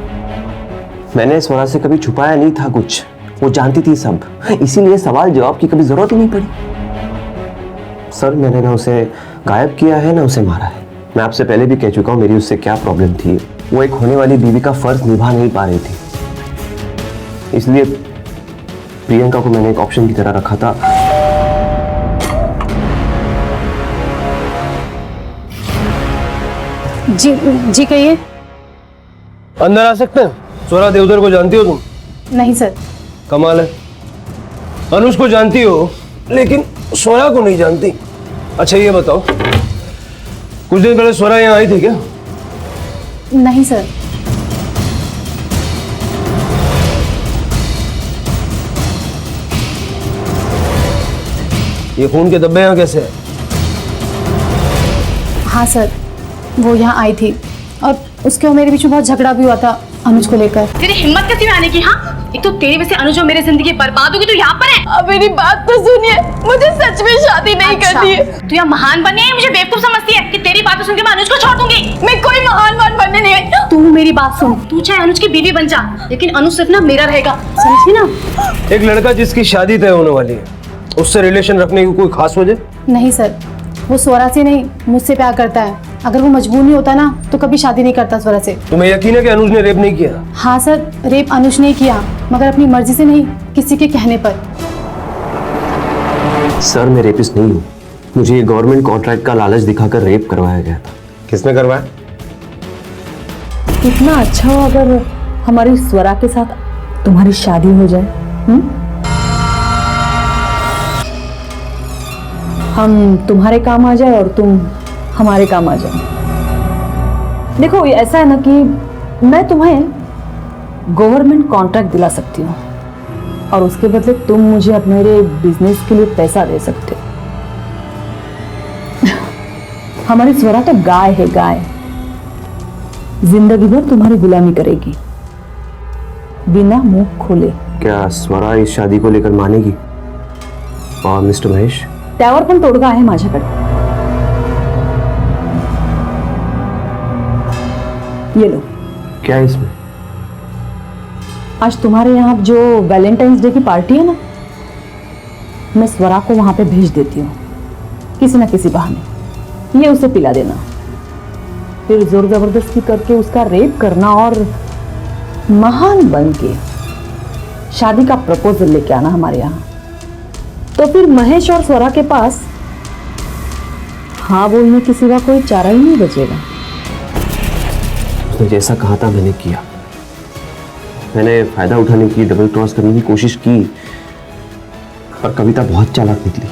मैंने स्वरा से कभी छुपाया नहीं था कुछ, वो जानती थी सब, इसीलिए सवाल जवाब की कभी जरूरत ही नहीं पड़ी। सर, मैंने ना उसे गायब किया है ना उसे मारा है। मैं आपसे पहले भी कह चुका हूँ मेरी उससे क्या प्रॉब्लम थी। वो एक होने वाली बीवी का फर्ज निभा नहीं पा रही थी, इसलिए प्रियंका को मैंने एक ऑप्शन की तरह रखा था। जी जी कहिए। अंदर आ सकते हैं? स्वरा देवधर को जानती हो तुम? नहीं सर। कमाल है, अनुज को जानती हो लेकिन स्वरा को नहीं जानती। अच्छा ये बताओ, कुछ दिन पहले स्वरा यहाँ आई थी क्या? नहीं सर। ये खून के धब्बे यहाँ कैसे है? हाँ सर, वो यहाँ आई थी और उसके और मेरे बीच में बहुत झगड़ा भी हुआ था अनुज को लेकर। तेरी हिम्मत कैसी में आने की? हाँ, एक तो तेरी वजह से अनुज और मेरी जिंदगी बर्बाद होगी, तू यहाँ पर है। अब मेरी बात तो सुनिए, मुझे सच में शादी नहीं करनी है। तू यहाँ महान बनने है, मुझे बेवकूफ समझती है कि तेरी बात सुन के मैं अनुज को छोड़ दूंगी। मैं कोई महान बनने नहीं आई। तू मेरी बात सुन, तू चाहे अनुज की बीवी बन जा, लेकिन अनुज सिर्फ ना मेरा रहेगा, समझी ना? एक लड़का जिसकी शादी तय होने वाली है, उससे रिलेशन रखने की कोई खास वजह? नहीं सर, वो स्वरा से नहीं मुझसे प्यार करता है। अगर वो मजबूर नहीं होता ना तो कभी शादी नहीं करता स्वरा से। तुम्हें यकीन है कि अनुज ने रेप नहीं किया? हाँ सर, रेप अनुज ने किया, मगर अपनी मर्जी से नहीं, किसी के कहने पर। सर, मैं रेपिस्ट नहीं हूँ, मुझे ये गवर्नमेंट कॉन्ट्रैक्ट का लालच दिखाकर रेप करवाया गया था। किसने करवाया? कितना अच्छा हो अगर हमारी स्वरा के साथ तुम्हारी शादी हो जाए। हम तुम्हारे काम आ जाए और तुम हमारे काम आ जाओ। देखो ऐसा है ना कि मैं तुम्हें गवर्नमेंट कॉन्ट्रैक्ट दिला सकती हूँ और उसके बदले तुम मुझे अपने बिजनेस के लिए पैसा दे सकते हो। हमारी स्वरा तो गाय है, गाय, जिंदगी भर तुम्हारी गुलामी करेगी बिना मुंह खोले। क्या स्वरा इस शादी को लेकर मानेगी? और मिस्टर महेश? त्यावर पण तोडगा आहे माझ्याकडे। ये लो। क्या है इसमें? आज तुम्हारे यहाँ जो वैलेंटाइंस डे की पार्टी है ना, मैं स्वरा को वहां पे भेज देती हूँ किसी ना किसी बहाने। ये उसे पिला देना, फिर जोर जबरदस्ती करके उसका रेप करना और महान बन के शादी का प्रपोजल लेके आना हमारे यहाँ। तो फिर महेश और स्वरा के पास हाँ बोलने के सिवा कोई चारा ही नहीं बचेगा। उसने जैसा कहा था मैंने किया। मैंने फायदा उठाने की, डबल क्रॉस करने की कोशिश की, पर कविता बहुत चालाक निकली।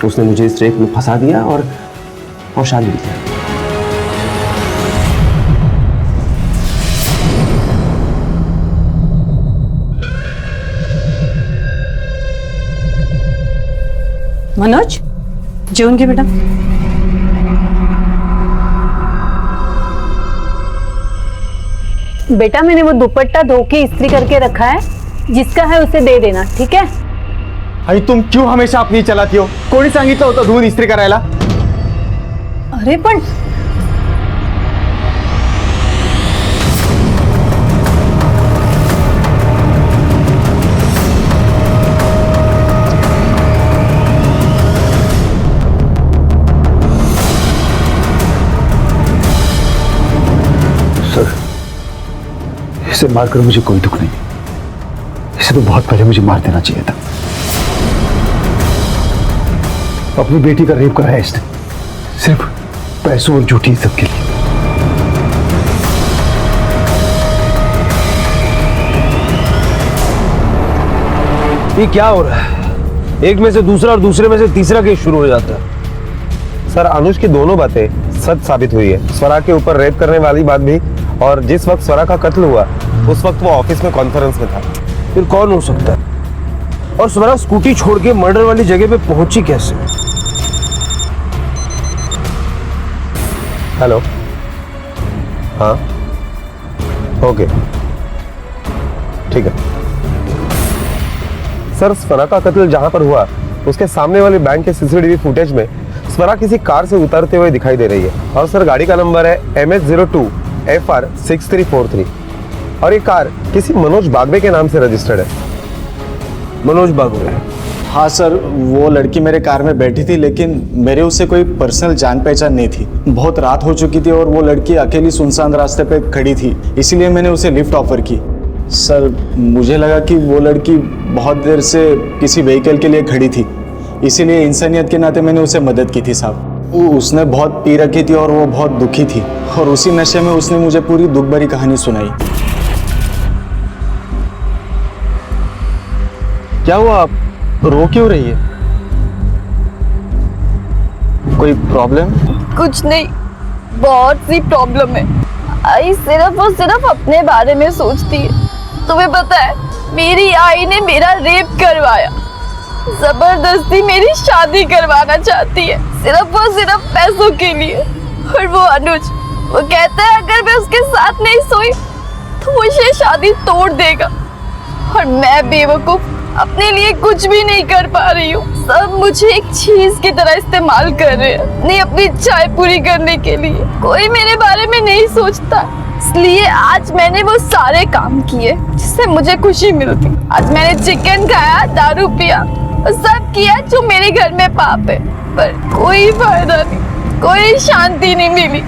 तो उसने मुझे इस रेप में फंसा दिया और शादी की। मनोज, जेवण घे बेटा। बेटा मैंने वो दुपट्टा धो के इस्त्री करके रखा है, जिसका है उसे दे देना, ठीक है? आई तुम क्यों हमेशा अपनी चलाती हो? कोणी सांगितलं होतं धुवून इस्त्री करायला? अरे पण इसे मारकर मुझे कोई दुख नहीं, इसे तो बहुत पहले मुझे मार देना चाहिए था। अपनी बेटी का रेप करा है इसने, सिर्फ पैसों और झूठी इज्जत के लिए। ये क्या हो रहा है? एक में से दूसरा और दूसरे में से तीसरा केस शुरू हो जाता है। सर, अनुज की दोनों बातें सच साबित हुई है। स्वरा के ऊपर रेप करने वाली बात भी, और जिस वक्त स्वरा का कत्ल हुआ उस वक्त वो ऑफिस में कॉन्फ्रेंस में था। फिर कौन हो सकता है? और स्वरा स्कूटी छोड़ के मर्डर वाली जगह पे पहुंची कैसे? हेलो, हाँ, ओके, ठीक है। सर, स्वरा का कत्ल जहां पर हुआ उसके सामने वाली बैंक के सीसीटीवी फुटेज में स्वरा किसी कार से उतरते हुए दिखाई दे रही है। और सर, गाड़ी का नंबर है MS02 FR 6343 और ये कार किसी मनोज बागवे के नाम से रजिस्टर्ड है। मनोज बागवे? हाँ सर, वो लड़की मेरे कार में बैठी थी, लेकिन मेरे उससे कोई पर्सनल जान पहचान नहीं थी। बहुत रात हो चुकी थी और वो लड़की अकेली सुनसान रास्ते पे खड़ी थी, इसीलिए मैंने उसे लिफ्ट ऑफर की। सर, मुझे लगा कि वो लड़की बहुत देर से किसी व्हीकल के लिए खड़ी थी, इसीलिए इंसानियत के नाते मैंने उसे मदद की थी साहब। उसने बहुत पी रखी थी और वो बहुत दुखी थी, और उसी नशे में उसने मुझे पूरी दुख भरी कहानी सुनाई। क्या हुआ, आप रो क्यों रही है? कोई प्रॉब्लम? कुछ नहीं, बहुत सी प्रॉब्लम है। आई सिर्फ और सिर्फ अपने बारे में सोचती है। तुम्हें पता है, मेरी आई ने मेरा रेप करवाया, जबरदस्ती मेरी शादी करवाना चाहती है, सिर्फ और सिर्फ पैसों के लिए। और वो अनुज, वो कहता है अगर मैं उसके साथ नहीं सोई तो मुझे शादी तोड़ देगा। और मैं बेवकूफ अपने लिए कुछ भी नहीं कर पा रही हूँ। सब मुझे एक चीज की तरह इस्तेमाल कर रहे हैं, नहीं अपनी इच्छाएं पूरी करने के लिए। कोई मेरे बारे में नहीं सोचता, इसलिए आज मैंने वो सारे काम किए जिससे मुझे खुशी मिलती। आज मैंने चिकन खाया, दारू पिया, सब किया जो मेरे घर में पाप है, पर कोई फायदा नहीं, कोई शांति नहीं मिली।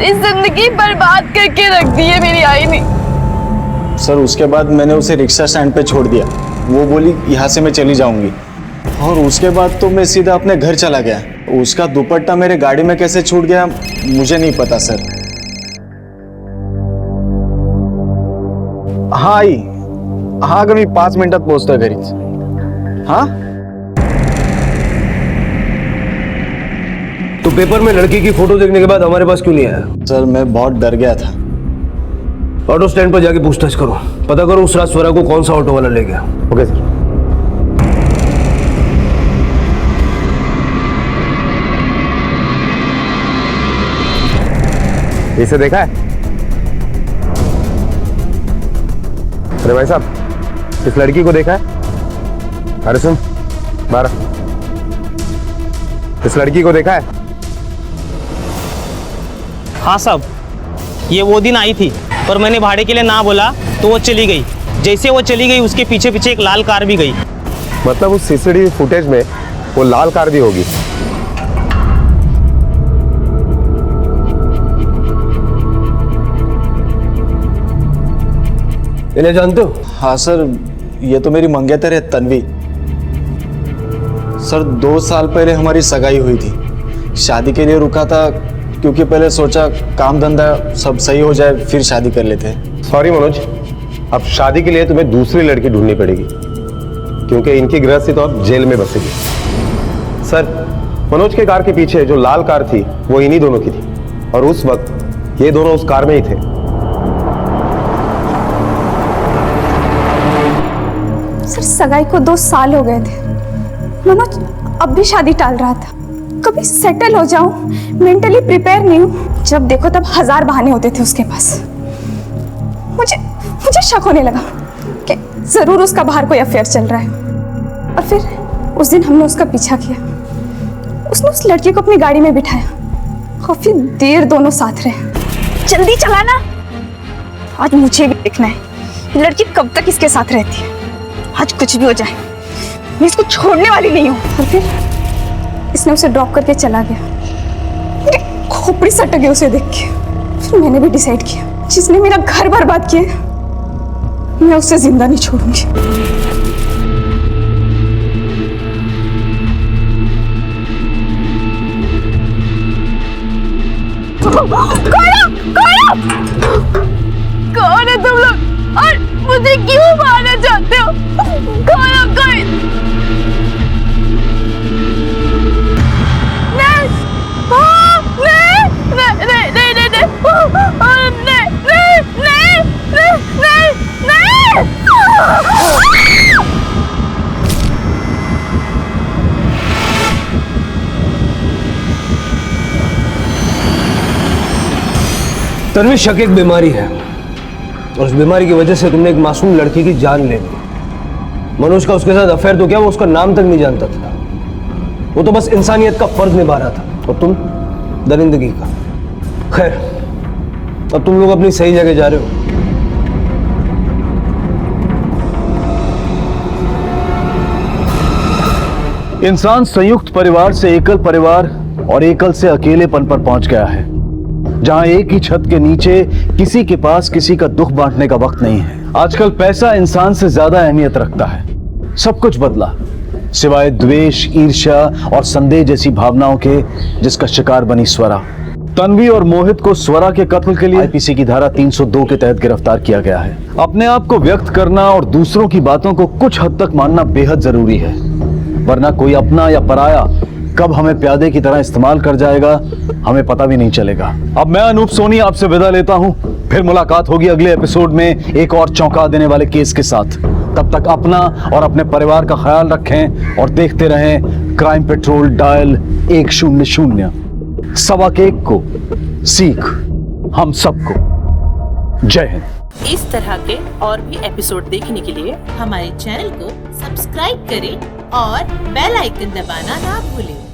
इस जिंदगी बर्बाद करके रख दी है मेरी आई ने। सर, उसके बाद मैंने उसे रिक्शा स्टैंड पे छोड़ दिया। वो बोली यहाँ से मैं चली जाऊंगी, और उसके बाद तो मैं सीधा अपने घर चला गया। उसका दुपट्टा मेरे गाड़ी में कैसे छूट गया मुझे नहीं पता सर। हाँ आई, हाँ अगर मी 5 मिनिटात पोहोचतोय घरीच। हाँ, तो पेपर में लड़की की फोटो देखने के बाद हमारे पास क्यों नहीं आया? सर, मैं बहुत डर गया था। ऑटो स्टैंड पर जाके पूछताछ करो, पता करो उस रात स्वरा को कौन सा ऑटो वाला ले गया। Okay sir. इसे देखा है? अरे भाई साहब, इस लड़की को देखा है? अरे सुन, 12, इस लड़की को देखा है? हाँ साहब, ये वो दिन आई थी, पर मैंने भाड़े के लिए ना बोला तो वो चली गई। जैसे वो चली गई उसके पीछे पीछे एक लाल कार भी गई। मतलब उस सीसीटीवी फुटेज में वो लाल कार भी होगी। इन्हें जानते हो? हाँ सर, ये तो मेरी मंगेतर है तन्वी। सर, 2 साल पहले हमारी सगाई हुई थी। शादी के लिए रुका था क्योंकि पहले सोचा काम धंधा सब सही हो जाए फिर शादी कर लेते हैं। सॉरी मनोज, अब शादी के लिए तुम्हें दूसरी लड़की ढूंढनी पड़ेगी, क्योंकि इनकी गृहस्थी तो अब जेल में बसेगी। सर, मनोज के कार के पीछे जो लाल कार थी वो इन्हीं दोनों की थी, और उस वक्त ये दोनों उस कार में ही थे। सर, सगाई को 2 साल हो गए थे। मनोज अब भी शादी टाल रहा था। कभी सेटल हो जाऊं, मेंटली प्रिपेयर नहीं हूं। जब देखो तब 1000 बहाने होते थे उसके पास। मुझे मुझे शक होने लगा कि जरूर उसका बाहर कोई अफेयर चल रहा है। और फिर उस दिन हमने उसका पीछा किया। उसने उस लड़की को अपनी गाड़ी में बिठाया और फिर देर दोनों साथ रहे। जल्दी चलाना, आज मुझे भी देखना है ये लड़की कब तक इसके साथ रहती है। आज कुछ भी हो जाए मैं इसको छोड़ने वाली नहीं हूँ। और फिर इसने उसे ड्रॉप करके चला गया। मेरी खोपड़ी सटक गई उसे देख के। फिर मैंने भी डिसाइड किया, जिसने मेरा घर बर्बाद किया मैं उसे जिंदा नहीं छोड़ूंगी। कौन है तुम लोग और मुझे क्यों मारना चाहते हो? कौन हो कोई? नहीं, नहीं, नहीं, नहीं, नहीं, नहीं, नहीं, नहीं, नहीं, नहीं, नहीं। तन्वी, शक एक बीमारी है और उस बीमारी की वजह से तुमने एक मासूम लड़की की जान ले ली। मनोज का उसके साथ अफेयर तो क्या, वो उसका नाम तक नहीं जानता था। वो तो बस इंसानियत का फर्ज निभा रहा था और तुम दरिंदगी का। खैर, अब तुम लोग अपनी सही जगह जा रहे हो। इंसान संयुक्त परिवार से एकल परिवार और एकल से अकेलेपन पर पहुंच गया है, जहां एक ही छत के नीचे किसी के पास किसी का दुख बांटने का वक्त नहीं है। आजकल पैसा इंसान से ज्यादा अहमियत रखता है। सब कुछ बदला सिवाय द्वेष, ईर्ष्या और संदेह जैसी भावनाओं के, जिसका शिकार बनी स्वरा। तन्वी और मोहित को स्वरा के कत्ल के लिए आईपीसी की धारा 302 के तहत गिरफ्तार किया गया है। अपने आप को व्यक्त करना और दूसरों की बातों को कुछ हद तक मानना बेहद जरूरी है, वरना कोई अपना या पराया कब हमें प्यादे की तरह इस्तेमाल कर जाएगा हमें पता भी नहीं चलेगा। अब मैं अनूप सोनी आपसे विदा लेता हूं, फिर मुलाकात होगी अगले एपिसोड में एक और चौंका देने वाले केस के साथ। तब तक अपना और अपने परिवार का ख्याल रखें और देखते रहें क्राइम पेट्रोल डायल 100। 1.25 को सीख हम सबको। जय हिंद। इस तरह के और भी एपिसोड देखने के लिए हमारे चैनल को सब्सक्राइब करें और बेल आइकन दबाना ना भूलें।